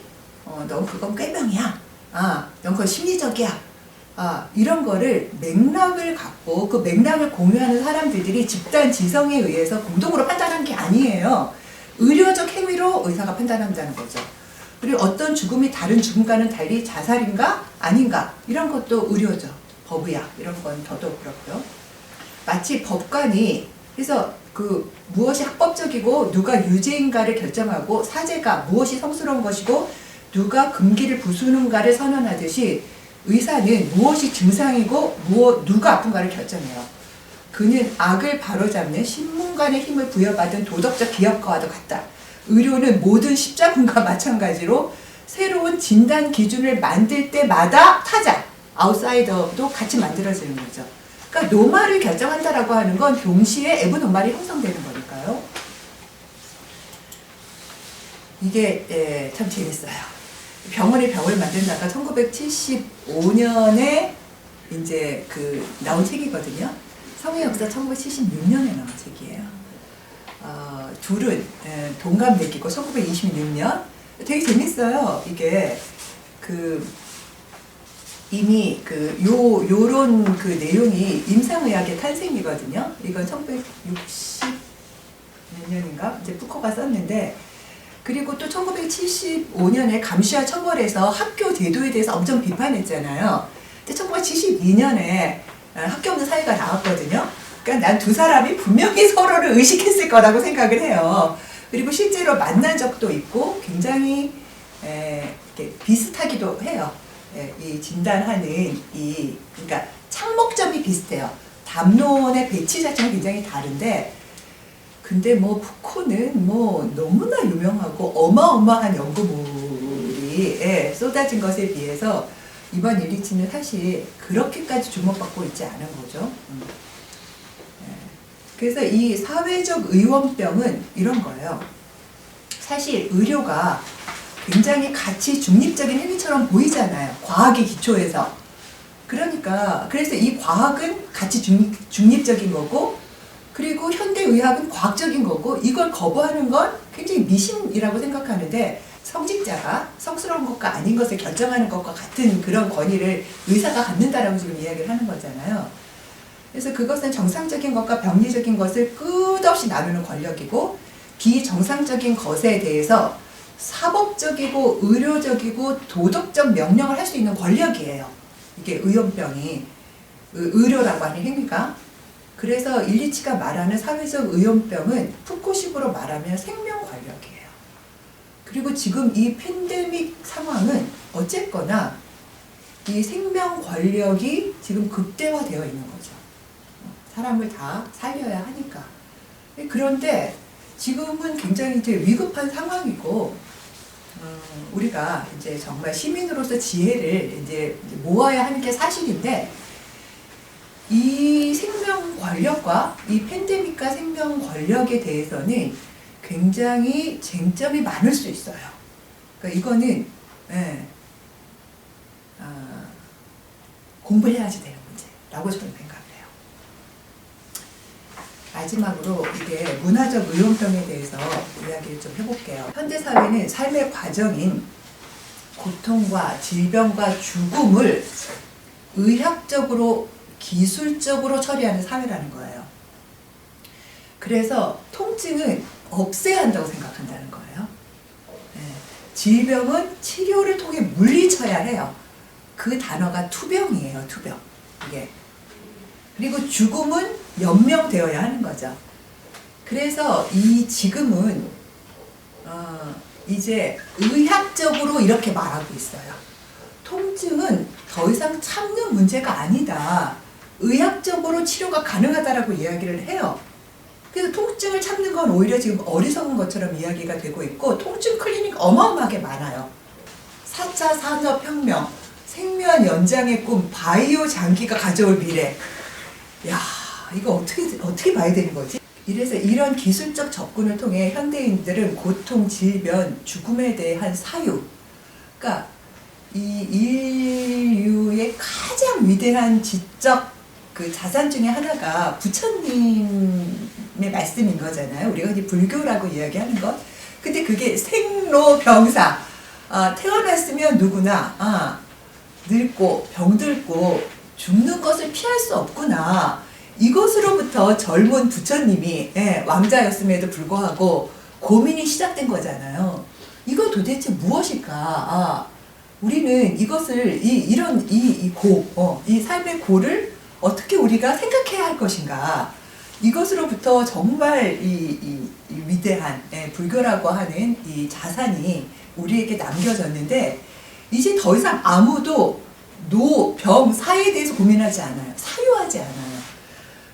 넌 그건 꾀병이야. 넌 그건 심리적이야. 이런 거를 맥락을 갖고 그 맥락을 공유하는 사람들이 집단 지성에 의해서 공동으로 판단한 게 아니에요. 의료적 행위로 의사가 판단한다는 거죠. 그리고 어떤 죽음이 다른 죽음과는 달리 자살인가 아닌가 이런 것도 의료죠. 법의학 이런 건 더더욱 그렇고요. 마치 법관이 그래서 그 무엇이 합법적이고 누가 유죄인가를 결정하고 사죄가 무엇이 성스러운 것이고 누가 금기를 부수는가를 선언하듯이 의사는 무엇이 증상이고 누가 아픈가를 결정해요. 그는 악을 바로잡는 신문관의 힘을 부여받은 도덕적 기업가와도 같다. 의료는 모든 십자군과 마찬가지로 새로운 진단 기준을 만들 때마다 타자, 아웃사이더도 같이 만들어지는 거죠. 그러니까 노말을 결정한다라고 하는 건 동시에 에브 노말이 형성되는 거니까요. 이게 참 재밌어요. 병원의 병을 만든다가 1975년에 이제 나온 책이거든요. 성의 역사 1976년에 나온 책이에요. 둘은 동갑내기고 1926년. 되게 재밌어요. 이게 이미 요런 내용이 임상의학의 탄생이거든요. 이건 1960 몇 년인가 이제 푸코가 썼는데, 그리고 또 1975년에 감시와 처벌에서 학교 제도에 대해서 엄청 비판했잖아요. 근데 1972년에 학교 없는 사회가 나왔거든요. 그러니까 난 두 사람이 분명히 서로를 의식했을 거라고 생각을 해요. 그리고 실제로 만난 적도 있고 굉장히 이렇게 비슷하기도 해요. 이 진단하는 그러니까 착목점이 비슷해요. 담론의 배치 자체는 굉장히 다른데, 근데 푸코는 너무나 유명하고 어마어마한 연구물이 쏟아진 것에 비해서 이번 일리치는 사실 그렇게까지 주목받고 있지 않은 거죠. 그래서 이 사회적 의원병은 이런 거예요. 사실 의료가 굉장히 가치 중립적인 행위처럼 보이잖아요. 과학의 기초에서. 그래서 이 과학은 가치 중립적인 거고, 그리고 현대의학은 과학적인 거고, 이걸 거부하는 건 굉장히 미신이라고 생각하는데, 성직자가 성스러운 것과 아닌 것을 결정하는 것과 같은 그런 권위를 의사가 갖는다라고 지금 이야기를 하는 거잖아요. 그래서 그것은 정상적인 것과 병리적인 것을 끝없이 나누는 권력이고, 비정상적인 것에 대해서 사법적이고 의료적이고 도덕적 명령을 할 수 있는 권력이에요. 이게 의원병이, 의료라고 하는 행위가. 그래서 일리치가 말하는 사회적 의원병은 푸코식으로 말하면 생명 권력이에요. 그리고 지금 이 팬데믹 상황은 어쨌거나 이 생명 권력이 지금 극대화되어 있는 거죠. 사람을 다 살려야 하니까. 그런데 지금은 굉장히 이제 위급한 상황이고, 우리가 이제 정말 시민으로서 지혜를 이제 모아야 하는 게 사실인데, 이 생명 권력과 이 팬데믹과 생명 권력에 대해서는 굉장히 쟁점이 많을 수 있어요. 그러니까 이거는 공부해야지 되는 문제라고 저는 생각해요. 마지막으로 이게 문화적 의존병에 대해서 이야기를 좀 해볼게요. 현대사회는 삶의 과정인 고통과 질병과 죽음을 의학적으로 기술적으로 처리하는 사회라는 거예요. 그래서 통증은 없애야 한다고 생각한다는 거예요. 질병은 치료를 통해 물리쳐야 해요. 그 단어가 투병이에요. 투병. 이게. 그리고 죽음은 연명되어야 하는 거죠. 그래서 지금은 이제 의학적으로 이렇게 말하고 있어요. 통증은 더 이상 참는 문제가 아니다. 의학적으로 치료가 가능하다라고 이야기를 해요. 그래서 통증을 참는 건 오히려 지금 어리석은 것처럼 이야기가 되고 있고, 통증 클리닉 어마어마하게 많아요. 4차 산업혁명, 생명 연장의 꿈, 바이오 장기가 가져올 미래. 야, 이거 어떻게 봐야 되는 거지? 이래서 이런 기술적 접근을 통해 현대인들은 고통, 질병, 죽음에 대한 사유, 그러니까 이 인류의 가장 위대한 지적 자산 중에 하나가 부처님의 말씀인 거잖아요. 우리가 이제 불교라고 이야기하는 것. 근데 그게 생로병사. 태어났으면 누구나 늙고 병들고 죽는 것을 피할 수 없구나. 이것으로부터 젊은 부처님이 왕자였음에도 불구하고 고민이 시작된 거잖아요. 이거 도대체 무엇일까? 우리는 이것을 이 삶의 고를 어떻게 우리가 생각해야 할 것인가. 이것으로부터 정말 이 위대한 불교라고 하는 이 자산이 우리에게 남겨졌는데 이제 더 이상 아무도 노, 병, 사에 대해서 고민하지 않아요. 사유하지 않아요.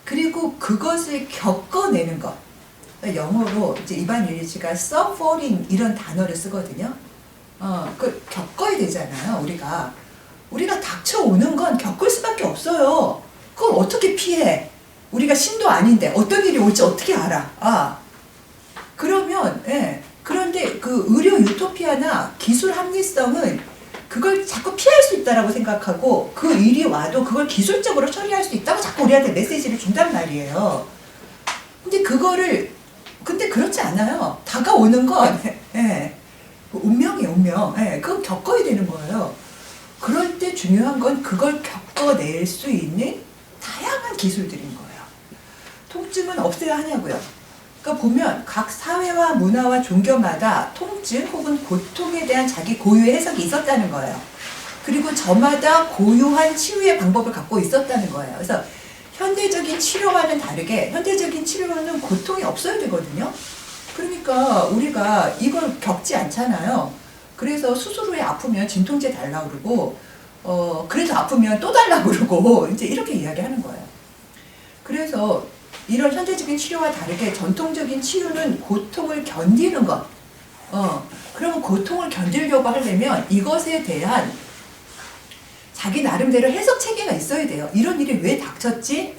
그리고 그것을 겪어내는 것. 영어로 이제 이반 일리치가 suffering 이런 단어를 쓰거든요. 겪어야 되잖아요. 우리가 닥쳐오는 건 겪을 수밖에 없어요. 그걸 어떻게 피해? 우리가 신도 아닌데 어떤 일이 올지 어떻게 알아? 그러면 그런데 그 의료 유토피아나 기술 합리성은 그걸 자꾸 피할 수 있다라고 생각하고 그 일이 와도 그걸 기술적으로 처리할 수 있다고 자꾸 우리한테 메시지를 준단 말이에요. 근데 그렇지 않아요. 다가오는 건 운명이에요, 운명. 그건 겪어야 되는 거예요. 그럴 때 중요한 건 그걸 겪어낼 수 있는 다양한 기술들인 거예요. 통증은 없애야 하냐고요. 그러니까 보면 각 사회와 문화와 종교마다 통증 혹은 고통에 대한 자기 고유의 해석이 있었다는 거예요. 그리고 저마다 고유한 치유의 방법을 갖고 있었다는 거예요. 그래서 현대적인 치료와는 다르게 현대적인 치료는 고통이 없어야 되거든요. 그러니까 우리가 이걸 겪지 않잖아요. 그래서 수술 후에 아프면 진통제 달라고 그러고 그래서 아프면 또 달라고 그러고 이제 이렇게 이야기하는 거예요. 그래서 이런 현대적인 치료와 다르게 전통적인 치유는 고통을 견디는 것. 그러면 고통을 견디려고 하려면 이것에 대한 자기 나름대로 해석 체계가 있어야 돼요. 이런 일이 왜 닥쳤지?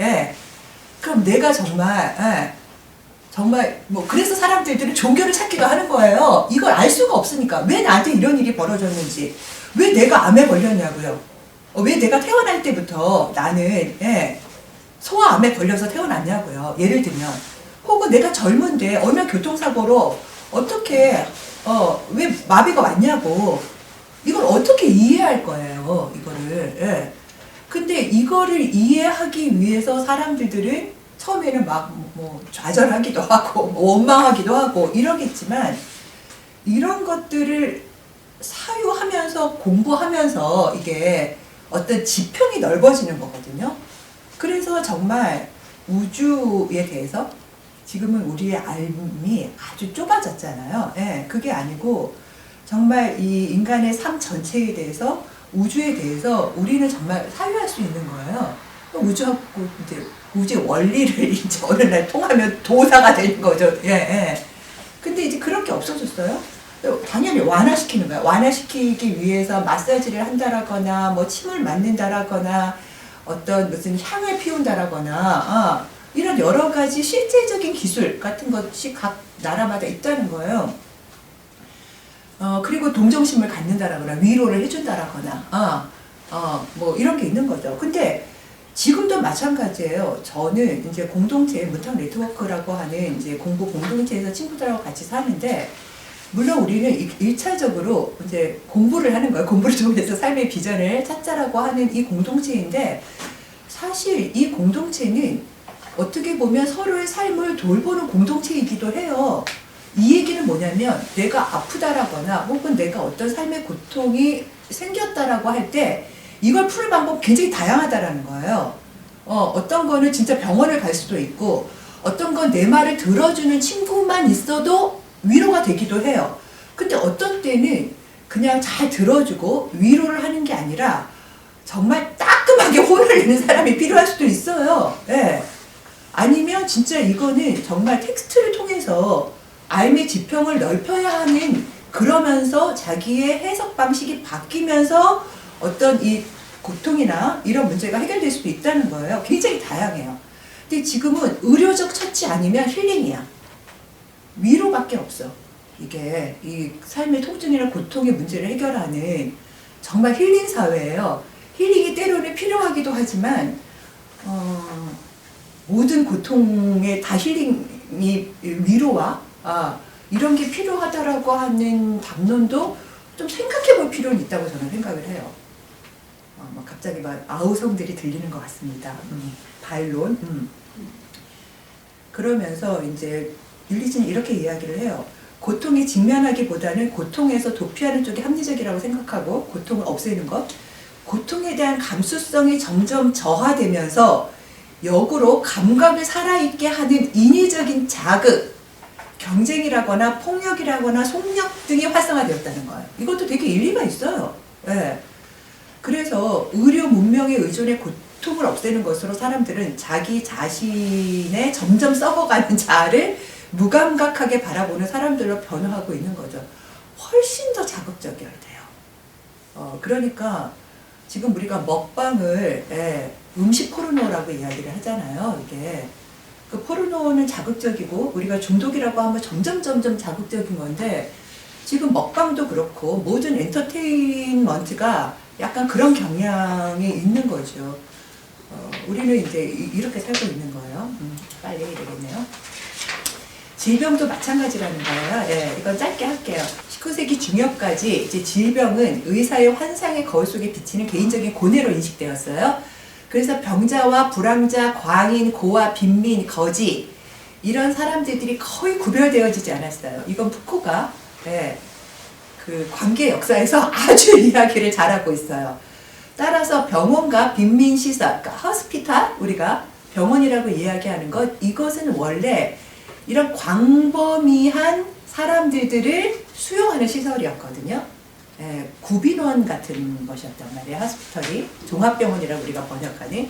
그럼 내가 정말 그래서 사람들은 종교를 찾기도 하는 거예요. 이걸 알 수가 없으니까. 왜 나한테 이런 일이 벌어졌는지. 왜 내가 암에 걸렸냐고요. 왜 내가 태어날 때부터 나는 소아암에 걸려서 태어났냐고요. 예를 들면. 혹은 내가 젊은데 어느 교통사고로 어떻게 왜 마비가 왔냐고. 이걸 어떻게 이해할 거예요. 이거를. 근데 이거를 이해하기 위해서 사람들은 처음에는 좌절하기도 하고 원망하기도 하고 이러겠지만 이런 것들을 사유하면서 공부하면서 이게 어떤 지평이 넓어지는 거거든요. 그래서 정말 우주에 대해서 지금은 우리의 알미 아주 좁아졌잖아요. 그게 아니고 정말 이 인간의 삶 전체에 대해서 우주에 대해서 우리는 정말 사유할 수 있는 거예요. 우주하고 이제 우주의 원리를 이제 어느 날 통하면 도사가 되는 거죠. 근데 이제 그런 게 없어졌어요. 당연히 완화시키는 거야. 완화시키기 위해서 마사지를 한다라거나 침을 맞는다라거나 어떤 무슨 향을 피운다라거나 이런 여러 가지 실제적인 기술 같은 것이 각 나라마다 있다는 거예요. 그리고 동정심을 갖는다라거나 위로를 해준다라거나 이런 게 있는 거죠. 근데 지금도 마찬가지예요. 저는 이제 공동체 문탁 네트워크라고 하는 이제 공부 공동체에서 친구들하고 같이 사는데 물론 우리는 1차적으로 이제 공부를 하는 거예요. 공부를 통해서 삶의 비전을 찾자라고 하는 이 공동체인데 사실 이 공동체는 어떻게 보면 서로의 삶을 돌보는 공동체이기도 해요. 이 얘기는 뭐냐면 내가 아프다라거나 혹은 내가 어떤 삶의 고통이 생겼다라고 할 때 이걸 풀 방법 굉장히 다양하다라는 거예요. 어떤 거는 진짜 병원을 갈 수도 있고 어떤 건 내 말을 들어주는 친구만 있어도 위로가 되기도 해요. 근데 어떤 때는 그냥 잘 들어주고 위로를 하는 게 아니라 정말 따끔하게 혼을 내는 사람이 필요할 수도 있어요. 아니면 진짜 이거는 정말 텍스트를 통해서 알미 지평을 넓혀야 하는 그러면서 자기의 해석 방식이 바뀌면서 어떤 이 고통이나 이런 문제가 해결될 수도 있다는 거예요. 굉장히 다양해요. 근데 지금은 의료적 처치 아니면 힐링이야. 위로밖에 없어. 이게 이 삶의 통증이나 고통의 문제를 해결하는 정말 힐링 사회예요. 힐링이 때로는 필요하기도 하지만 모든 고통에 다 힐링이 위로와 이런 게 필요하다라고 하는 담론도 좀 생각해 볼 필요는 있다고 저는 생각을 해요. 갑자기 아우성들이 들리는 것 같습니다. 반론. 그러면서 이제 율리진이 이렇게 이야기를 해요. 고통에 직면하기보다는 고통에서 도피하는 쪽이 합리적이라고 생각하고 고통을 없애는 것, 고통에 대한 감수성이 점점 저하되면서 역으로 감각을 살아있게 하는 인위적인 자극, 경쟁이라거나 폭력이라거나 속력 등이 활성화되었다는 거예요. 이것도 되게 일리가 있어요. 네. 그래서 의료 문명에 의존해 고통을 없애는 것으로 사람들은 자기 자신의 점점 썩어가는 자아를 무감각하게 바라보는 사람들로 변화하고 있는 거죠. 훨씬 더 자극적이어야 돼요. 그러니까 지금 우리가 먹방을 음식 포르노라고 이야기를 하잖아요. 이게 그 포르노는 자극적이고 우리가 중독이라고 하면 점점 자극적인 건데 지금 먹방도 그렇고 모든 엔터테인먼트가 약간 그런 경향이 있는 거죠. 우리는 이제 이렇게 살고 있는 거예요. 빨리 해야 되겠네요. 질병도 마찬가지라는 거예요. 예, 이건 짧게 할게요. 19세기 중엽까지 이제 질병은 의사의 환상의 거울 속에 비치는 개인적인 고뇌로 인식되었어요. 그래서 병자와 불황자, 광인, 고아, 빈민, 거지 이런 사람들이 거의 구별되어지지 않았어요. 이건 푸코가 그 관계 역사에서 아주 이야기를 잘하고 있어요. 따라서 병원과 빈민시설, 그러니까 허스피탈, 우리가 병원이라고 이야기하는 것, 이것은 원래 이런 광범위한 사람들을 수용하는 시설이었거든요. 구빈원 같은 것이었단 말이에요. 하스피털이 종합병원이라고 우리가 번역하는.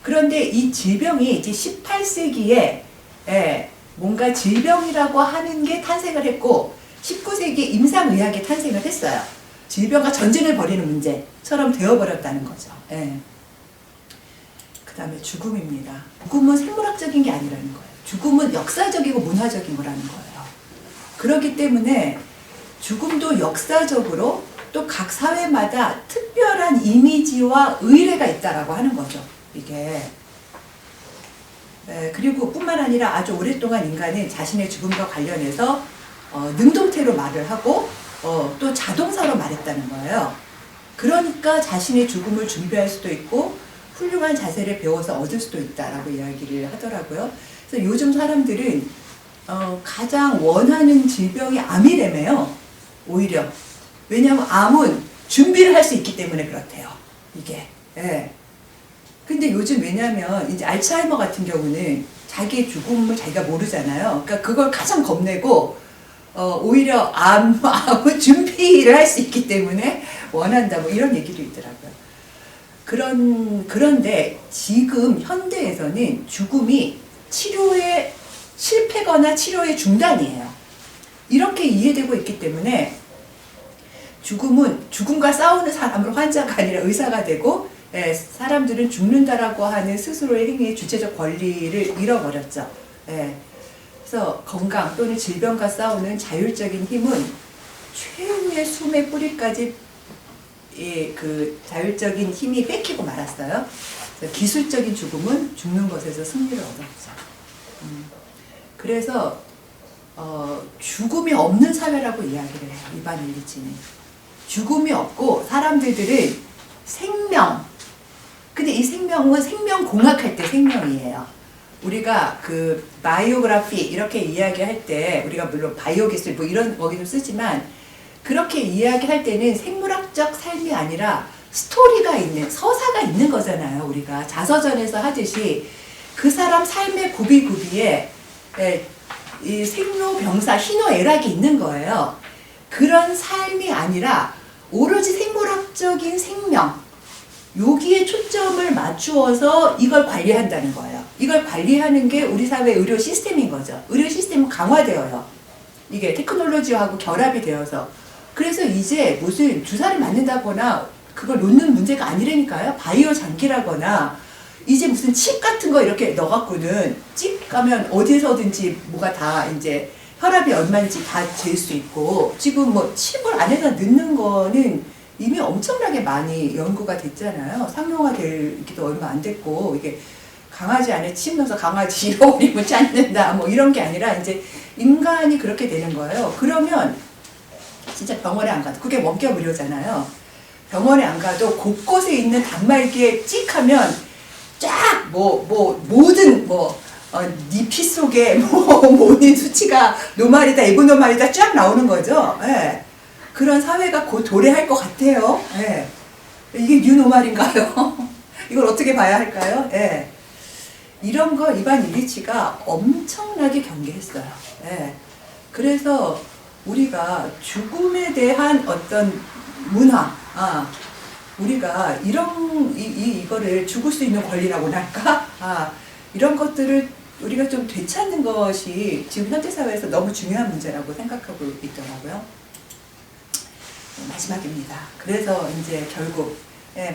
그런데 이 질병이 이제 18세기에 뭔가 질병이라고 하는 게 탄생을 했고 19세기 임상의학이 탄생을 했어요. 질병과 전쟁을 벌이는 문제처럼 되어버렸다는 거죠. 그 다음에 죽음입니다. 죽음은 생물학적인 게 아니라는 거예요. 죽음은 역사적이고 문화적인 거라는 거예요. 그렇기 때문에 죽음도 역사적으로 또 각 사회마다 특별한 이미지와 의례가 있다라고 하는 거죠. 이게. 그리고 뿐만 아니라 아주 오랫동안 인간은 자신의 죽음과 관련해서 능동태로 말을 하고 또 자동사로 말했다는 거예요. 그러니까 자신의 죽음을 준비할 수도 있고 훌륭한 자세를 배워서 얻을 수도 있다라고 이야기를 하더라고요. 그래서 요즘 사람들은 가장 원하는 질병이 암이래매요. 오히려. 왜냐하면 암은 준비를 할 수 있기 때문에 그렇대요. 이게. 근데 요즘 왜냐하면 이제 알츠하이머 같은 경우는 자기의 죽음을 자기가 모르잖아요. 그러니까 그걸 가장 겁내고 오히려 암은 준비를 할 수 있기 때문에 원한다. 뭐 이런 얘기도 있더라고요. 그런데 지금 현대에서는 죽음이 치료의 실패거나 치료의 중단이에요. 이렇게 이해되고 있기 때문에 죽음은 죽음과 싸우는 사람으로 환자가 아니라 의사가 되고 사람들은 죽는다라고 하는 스스로의 행위의 주체적 권리를 잃어버렸죠. 그래서 건강 또는 질병과 싸우는 자율적인 힘은 최후의 숨의 뿌리까지 그 자율적인 힘이 뺏기고 말았어요. 기술적인 죽음은 죽는 것에서 승리를 얻었죠. 그래서 죽음이 없는 사회라고 이야기를 해요. 이반 일리치는. 죽음이 없고 사람들은 생명. 근데 이 생명은 생명공학할 때 생명이에요. 우리가 그 바이오그래피 이렇게 이야기할 때 우리가 물론 바이오 기술 뭐 이런 거기도 쓰지만 그렇게 이야기할 때는 생물학적 삶이 아니라 스토리가 있는 서사가 있는 거잖아요. 우리가 자서전에서 하듯이 그 사람 삶의 구비구비에 이 생로병사 희노애락이 있는 거예요. 그런 삶이 아니라 오로지 생물학적인 생명 여기에 초점을 맞추어서 이걸 관리한다는 거예요. 이걸 관리하는 게 우리 사회 의료 시스템인 거죠. 의료 시스템은 강화되어요. 이게 테크놀로지하고 결합이 되어서. 그래서 이제 무슨 주사를 맞는다거나 그걸 놓는 문제가 아니라니까요. 바이오 장기라거나 이제 무슨 칩 같은 거 이렇게 넣어갖고는 칩 가면 어디서든지 뭐가 다 이제 혈압이 얼마인지 다 잴 수 있고 지금 뭐 칩을 안에다 넣는 거는 이미 엄청나게 많이 연구가 됐잖아요. 상용화되기도 얼마 안 됐고 이게 강아지 안에 칩 넣어서 강아지 잃어버리면 찾는다 뭐 이런 게 아니라 이제 인간이 그렇게 되는 거예요. 그러면 진짜 병원에 안 가도 그게 원격 의료잖아요. 병원에 안 가도 곳곳에 있는 단말기에 찍 하면 쫙 모든 네 피 속에 모든 수치가 노말이다, 에고노말이다 쫙 나오는 거죠. 예. 그런 사회가 곧 도래할 것 같아요. 예. 이게 뉴노말인가요? 이걸 어떻게 봐야 할까요? 예. 이런 거 이반 일리치가 엄청나게 경계했어요. 예. 그래서 우리가 죽음에 대한 어떤 문화, 우리가 이거를 죽을 수 있는 권리라고나 할까? 이런 것들을 우리가 좀 되찾는 것이 지금 현대 사회에서 너무 중요한 문제라고 생각하고 있더라고요. 마지막입니다. 그래서 이제 결국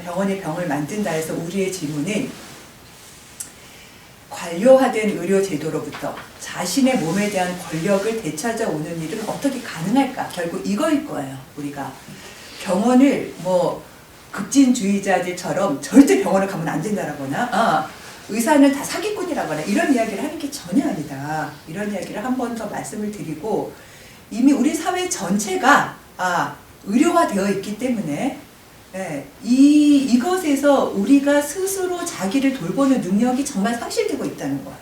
병원이 병을 만든다 해서 우리의 질문은 관료화된 의료제도로부터 자신의 몸에 대한 권력을 되찾아오는 일은 어떻게 가능할까? 결국 이거일 거예요. 우리가 병원을 급진주의자들처럼 절대 병원을 가면 안 된다라거나 의사는 다 사기꾼이라거나 이런 이야기를 하는 게 전혀 아니다. 이런 이야기를 한 번 더 말씀을 드리고, 이미 우리 사회 전체가 의료화되어 있기 때문에 이것에서 우리가 스스로 자기를 돌보는 능력이 정말 상실되고 있다는 거예요.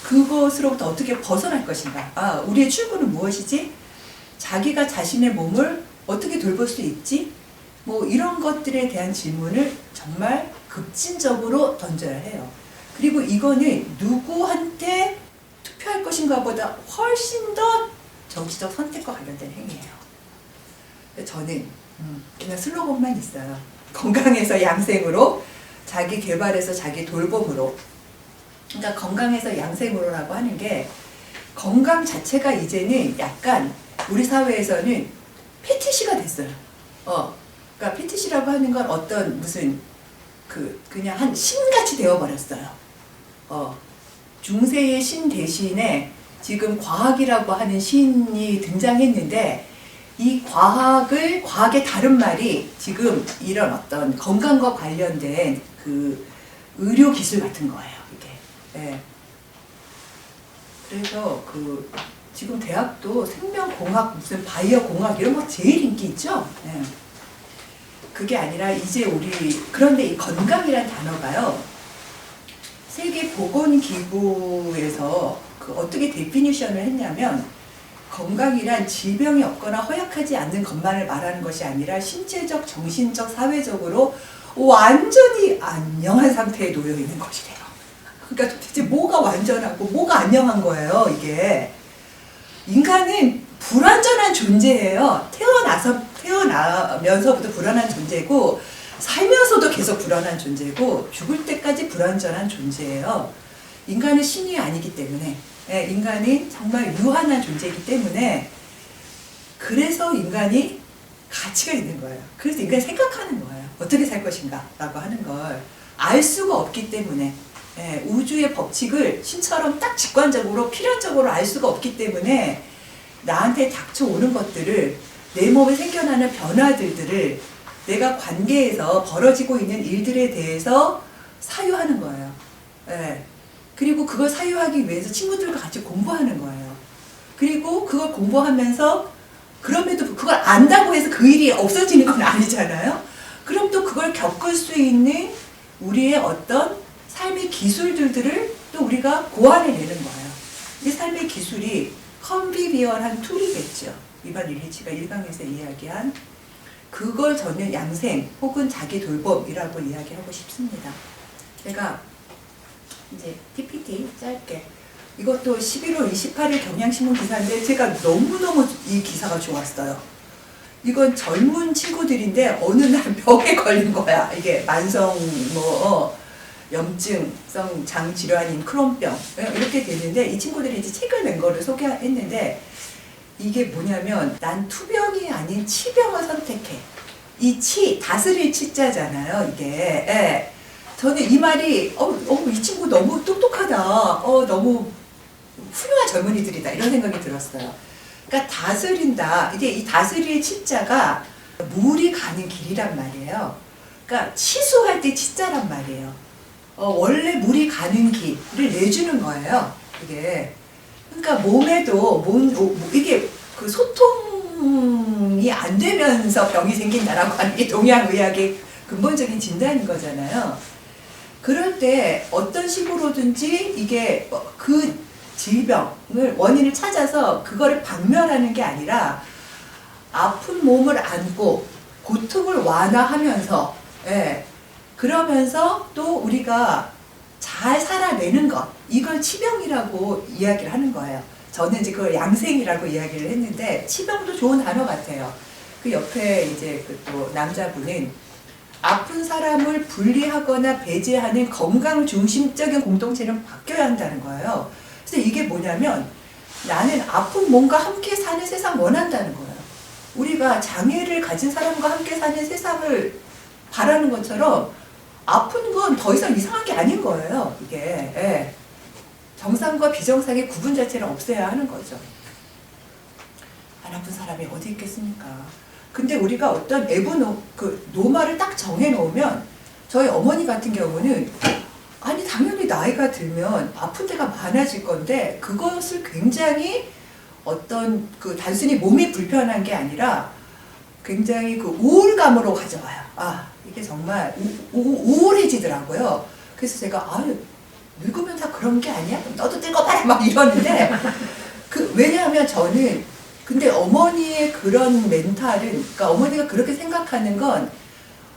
그것으로부터 어떻게 벗어날 것인가? 우리의 출구는 무엇이지? 자기가 자신의 몸을 어떻게 돌볼 수 있지? 이런 것들에 대한 질문을 정말 급진적으로 던져야 해요. 그리고 이거는 누구한테 투표할 것인가 보다 훨씬 더 정치적 선택과 관련된 행위예요. 저는 그냥 슬로건만 있어요. 건강에서 양생으로, 자기 개발에서 자기 돌봄으로. 그러니까 건강에서 양생으로라고 하는 게, 건강 자체가 이제는 약간 우리 사회에서는 패티시가 됐어요. 그러니까 패티시라고 하는 건 어떤 무슨 그냥 한 신같이 되어버렸어요. 중세의 신 대신에 지금 과학이라고 하는 신이 등장했는데, 이 과학의 다른 말이 지금 이런 어떤 건강과 관련된 의료 기술 같은 거예요, 이게. 그래서 지금 대학도 생명공학, 무슨 바이오공학 이런 거 제일 인기 있죠? 그게 아니라 이제 그런데 이 건강이란 단어가요, 세계보건기구에서 어떻게 데피니션을 했냐면, 건강이란 질병이 없거나 허약하지 않는 것만을 말하는 것이 아니라 신체적, 정신적, 사회적으로 완전히 안녕한 상태에 놓여 있는 것이래요. 그러니까 도대체 뭐가 완전하고 뭐가 안녕한 거예요, 이게. 인간은 불완전한 존재예요. 태어나면서부터 불안한 존재고, 살면서도 계속 불안한 존재고, 죽을 때까지 불완전한 존재예요. 인간은 신이 아니기 때문에, 인간이 정말 유한한 존재이기 때문에, 그래서 인간이 가치가 있는 거예요. 그래서 인간이 생각하는 거예요. 어떻게 살 것인가 라고 하는 걸 알 수가 없기 때문에, 우주의 법칙을 신처럼 딱 직관적으로 필연적으로 알 수가 없기 때문에, 나한테 닥쳐오는 것들을, 내 몸에 생겨나는 변화들을 내가 관계에서 벌어지고 있는 일들에 대해서 사유하는 거예요. 그리고 그걸 사유하기 위해서 친구들과 같이 공부하는 거예요. 그리고 그걸 공부하면서, 그럼에도 그걸 안다고 해서 그 일이 없어지는 건 아니잖아요. 그럼 또 그걸 겪을 수 있는 우리의 어떤 삶의 기술들을 또 우리가 고안해내는 거예요. 이 삶의 기술이 컨비비얼한 툴이겠죠. 이반 일리치가 1강에서 이야기한, 그걸 저는 양생 혹은 자기 돌봄이라고 이야기하고 싶습니다. 제가 이제 PPT 짧게, 이것도 11월 28일 경향신문 기사인데 제가 너무너무 이 기사가 좋았어요. 이건 젊은 친구들인데 어느 날 병에 걸린 거야. 이게 만성 염증성 장질환인 크론병 이렇게 되는데, 이 친구들이 이제 책을 낸 거를 소개했는데, 이게 뭐냐면, 난 투병이 아닌 치병을 선택해. 이 다스릴 치자잖아요, 이게. 저는 이 말이, 이 친구 너무 똑똑하다. 너무 훌륭한 젊은이들이다. 이런 생각이 들었어요. 그러니까 다스린다. 이게 이 다스릴 치자가 물이 가는 길이란 말이에요. 그러니까 치수할 때 치자란 말이에요. 원래 물이 가는 길을 내주는 거예요, 이게. 그러니까 몸에도, 이게 소통이 안 되면서 병이 생긴다라고 하는 게 동양의학의 근본적인 진단인 거잖아요. 그럴 때 어떤 식으로든지 이게 그 질병을 원인을 찾아서 그거를 박멸하는 게 아니라 아픈 몸을 안고 고통을 완화하면서 예, 그러면서 또 우리가 잘 살아내는 것 이걸 치병이라고 이야기를 하는 거예요. 저는 이제 그걸 양생이라고 이야기를 했는데 치병도 좋은 단어 같아요. 그 옆에 이제 그 또 남자분은 아픈 사람을 분리하거나 배제하는 건강 중심적인 공동체는 바뀌어야 한다는 거예요. 그래서 이게 뭐냐면 나는 아픈 몸과 함께 사는 세상 원한다는 거예요. 우리가 장애를 가진 사람과 함께 사는 세상을 바라는 것처럼 아픈 건 더 이상 이상한 게 아닌 거예요. 이게 예. 정상과 비정상의 구분 자체를 없애야 하는 거죠. 안 아픈 사람이 어디 있겠습니까? 근데 우리가 어떤 노말을 딱 정해놓으면 저희 어머니 같은 경우는 아니 당연히 나이가 들면 아픈 데가 많아질 건데 그것을 굉장히 어떤 그 단순히 몸이 불편한 게 아니라 굉장히 그 우울감으로 가져와요. 아 이게 정말 우울해지더라고요. 그래서 제가 아유 늙으면 다 그런 게 아니야? 너도 늙어봐라 막 이러는데 왜냐하면 저는 근데 어머니의 그런 멘탈은 그러니까 어머니가 그렇게 생각하는 건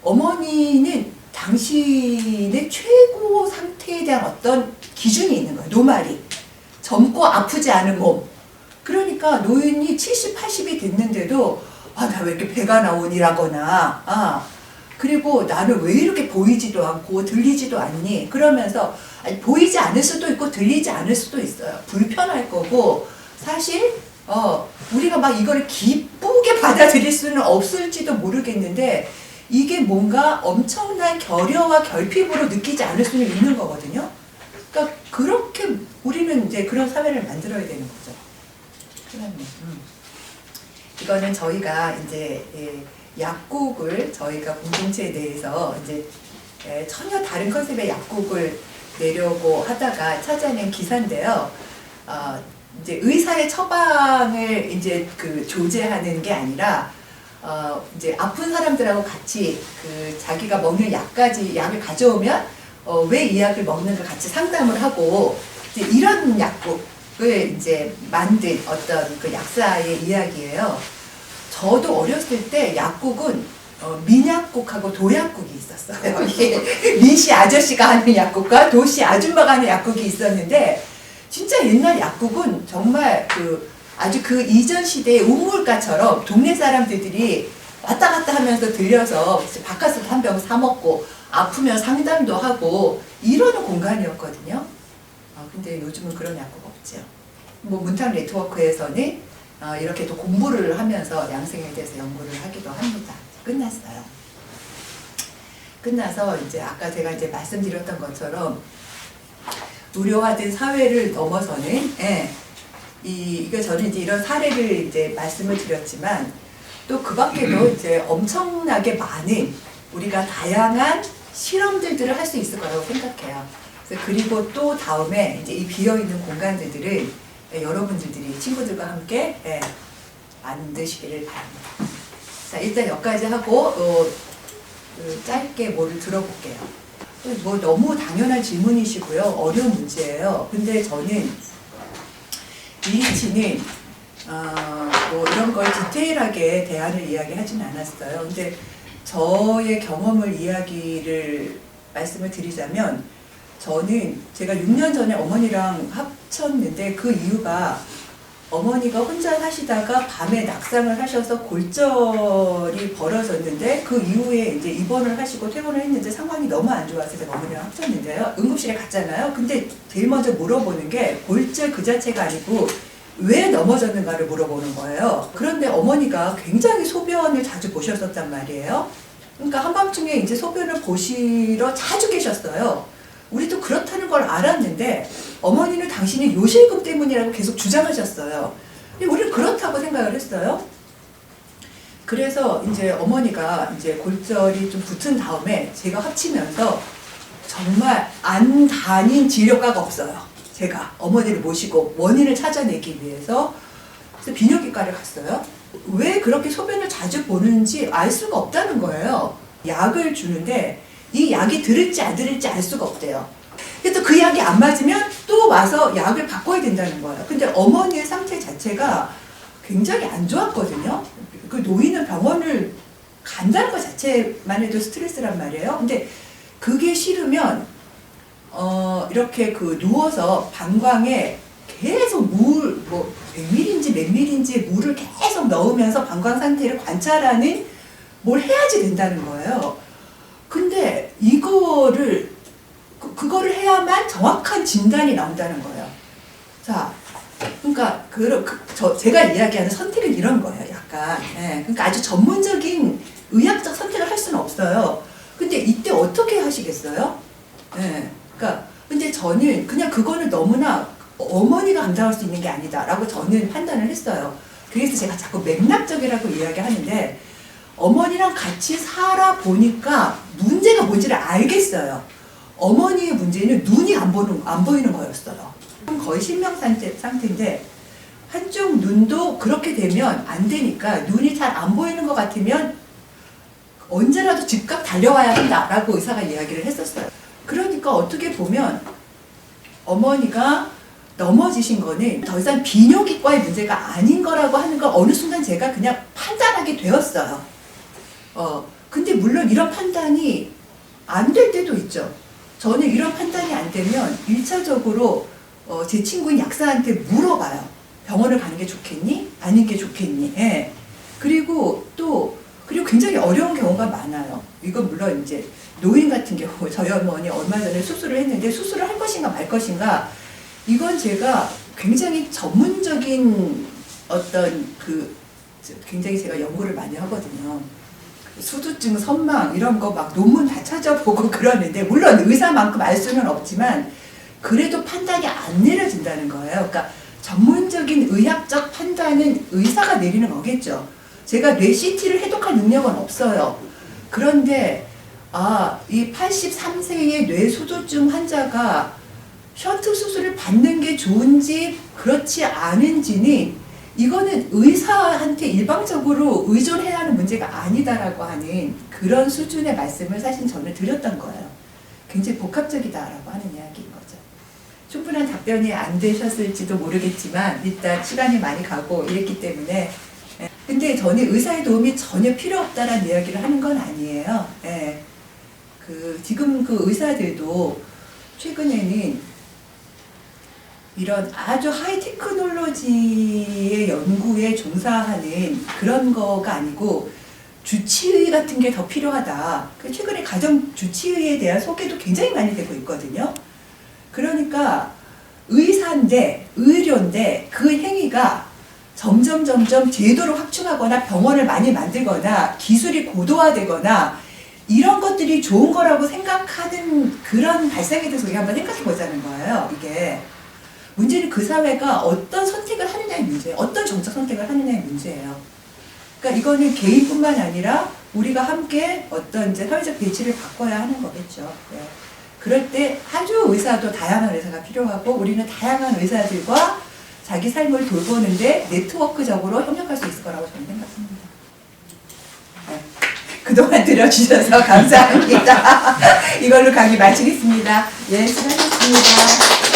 어머니는 당신의 최고 상태에 대한 어떤 기준이 있는 거예요. 노말이 젊고 아프지 않은 몸. 그러니까 노인이 70, 80이 됐는데도 아, 나 왜 이렇게 배가 나오니라거나 그리고 나는 왜 이렇게 보이지도 않고 들리지도 않니? 그러면서 아니, 보이지 않을 수도 있고 들리지 않을 수도 있어요. 불편할 거고 사실 우리가 막 이거를 기쁘게 받아들일 수는 없을지도 모르겠는데 이게 뭔가 엄청난 결여와 결핍으로 느끼지 않을 수는 있는 거거든요. 그러니까 그렇게 우리는 이제 그런 사회를 만들어야 되는 거죠. 그러면 이거는 저희가 이제 약국을 저희가 공동체 내에서 이제 전혀 다른 컨셉의 약국을 내려고 하다가 찾아낸 기사인데요. 이제 의사의 처방을 이제 그 조제하는 게 아니라 이제 아픈 사람들하고 같이 그 자기가 먹는 약을 가져오면 왜 이 약을 먹는가 같이 상담을 하고 이제 이런 약국을 이제 만든 어떤 그 약사의 이야기예요. 저도 어렸을 때 약국은 민약국하고 도약국이 있었어요. 민씨 아저씨가 하는 약국과 도씨 아줌마가 하는 약국이 있었는데 진짜 옛날 약국은 정말 아주 그 이전 시대의 우물가처럼 동네 사람들이 왔다 갔다 하면서 들려서 바깥에서 한 병 사 먹고 아프면 상담도 하고 이러는 공간이었거든요. 근데 요즘은 그런 약국 없죠. 뭐 문탁 네트워크에서는 이렇게 또 공부를 하면서 양생에 대해서 연구를 하기도 합니다. 끝났어요. 끝나서 이제 아까 제가 이제 말씀드렸던 것처럼 무료화된 사회를 넘어서는 이거 저는 이제 이런 사례를 이제 말씀을 드렸지만 또 그 밖에도 이제 엄청나게 많은 우리가 다양한 실험들을 할 수 있을 거라고 생각해요. 그리고 또 다음에 이제 이 비어있는 공간들을 여러분들이 친구들과 함께 만드시기를 바랍니다. 자, 일단 여기까지 하고 짧게 뭐를 들어볼게요. 뭐 너무 당연한 질문이시고요. 어려운 문제예요. 근데 저는 리치는 뭐 이런 걸 디테일하게 대안을 이야기하진 않았어요. 근데 저의 경험을 말씀을 드리자면 저는 제가 6년 전에 어머니랑 합쳤는데 그 이유가 어머니가 혼자 사시다가 밤에 낙상을 하셔서 골절이 벌어졌는데 그 이후에 이제 입원을 하시고 퇴원을 했는데 상황이 너무 안 좋아서 제가 어머니랑 합쳤는데요. 응급실에 갔잖아요. 근데 제일 먼저 물어보는 게 골절 그 자체가 아니고 왜 넘어졌는가를 물어보는 거예요. 그런데 어머니가 굉장히 소변을 자주 보셨었단 말이에요. 그러니까 한밤중에 이제 소변을 보시러 자주 계셨어요. 우리도 그렇다는 걸 알았는데 어머니는 당신이 요실금 때문이라고 계속 주장하셨어요. 근데 우리는 그렇다고 생각을 했어요. 그래서 이제 어머니가 이제 골절이 좀 붙은 다음에 제가 합치면서 정말 안 다닌 진료과가 없어요. 제가 어머니를 모시고 원인을 찾아내기 위해서 그래서 비뇨기과를 갔어요. 왜 그렇게 소변을 자주 보는지 알 수가 없다는 거예요. 약을 주는데 이 약이 들을지 안 들을지 알 수가 없대요. 그래서 그 약이 안 맞으면 또 와서 약을 바꿔야 된다는 거예요. 근데 어머니의 상태 자체가 굉장히 안 좋았거든요. 그 노인은 병원을 간다는 것 자체만 해도 스트레스란 말이에요. 근데 그게 싫으면 이렇게 그 누워서 방광에 계속 물, 뭐 100ml인지 몇 ml인지 물을 계속 넣으면서 방광 상태를 관찰하는 뭘 해야지 된다는 거예요. 근데 이거를 그거를 해야만 정확한 진단이 나온다는 거예요. 자, 그러니까 제가 이야기하는 선택은 이런 거예요. 약간. 예, 그러니까 아주 전문적인 의학적 선택을 할 수는 없어요. 근데 이때 어떻게 하시겠어요? 예, 그러니까 근데 저는 그냥 그거는 너무나 어머니가 감당할 수 있는 게 아니다라고 저는 판단을 했어요. 그래서 제가 자꾸 맥락적이라고 이야기하는데 어머니랑 같이 살아보니까 문제가 뭔지를 알겠어요. 어머니의 문제는 눈이 안 보이는 거였어요. 거의 실명 상태인데 한쪽 눈도 그렇게 되면 안 되니까 눈이 잘 안 보이는 것 같으면 언제라도 즉각 달려와야 한다라고 의사가 이야기를 했었어요. 그러니까 어떻게 보면 어머니가 넘어지신 거는 더 이상 비뇨기과의 문제가 아닌 거라고 하는 걸 어느 순간 제가 그냥 판단하게 되었어요. 근데 물론 이런 판단이 안 될 때도 있죠. 저는 이런 판단이 안 되면 1차적으로 제 친구인 약사한테 물어봐요. 병원을 가는 게 좋겠니? 아닌 게 좋겠니? 예. 그리고 굉장히 어려운 경우가 많아요. 이건 물론 이제 노인 같은 경우 저희 어머니 얼마 전에 수술을 했는데 수술을 할 것인가 말 것인가 이건 제가 굉장히 전문적인 어떤 굉장히 제가 연구를 많이 하거든요. 수두증, 선망 이런 거 막 논문 다 찾아보고 그러는데 물론 의사만큼 알 수는 없지만 그래도 판단이 안 내려진다는 거예요. 그러니까 전문적인 의학적 판단은 의사가 내리는 거겠죠. 제가 뇌 CT를 해독할 능력은 없어요. 그런데 이 83세의 뇌수두증 환자가 션트 수술을 받는 게 좋은지 그렇지 않은지는 이거는 의사한테 일방적으로 의존해야 하는 문제가 아니다라고 하는 그런 수준의 말씀을 사실 저는 드렸던 거예요. 굉장히 복합적이다라고 하는 이야기인 거죠. 충분한 답변이 안 되셨을지도 모르겠지만 일단 시간이 많이 가고 이랬기 때문에 근데 저는 의사의 도움이 전혀 필요 없다라는 이야기를 하는 건 아니에요. 예. 지금 그 의사들도 최근에는 이런 아주 하이 테크놀로지의 연구에 종사하는 그런 거가 아니고 주치의 같은 게 더 필요하다. 최근에 가정 주치의에 대한 소개도 굉장히 많이 되고 있거든요. 그러니까 의사인데 의료인데 그 행위가 점점 제도를 확충하거나 병원을 많이 만들거나 기술이 고도화되거나 이런 것들이 좋은 거라고 생각하는 그런 발상에 대해서 우리가 한번 생각해 보자는 거예요. 이게 문제는 그 사회가 어떤 선택을 하느냐의 문제예요. 어떤 정책 선택을 하느냐의 문제예요. 그러니까 이거는 개인뿐만 아니라 우리가 함께 어떤 이제 사회적 배치를 바꿔야 하는 거겠죠. 네. 그럴 때 아주 의사도 다양한 의사가 필요하고 우리는 다양한 의사들과 자기 삶을 돌보는데 네트워크적으로 협력할 수 있을 거라고 저는 생각합니다. 네. 그동안 들어주셔서 감사합니다. 이걸로 강의 마치겠습니다. 예, 수고하셨습니다.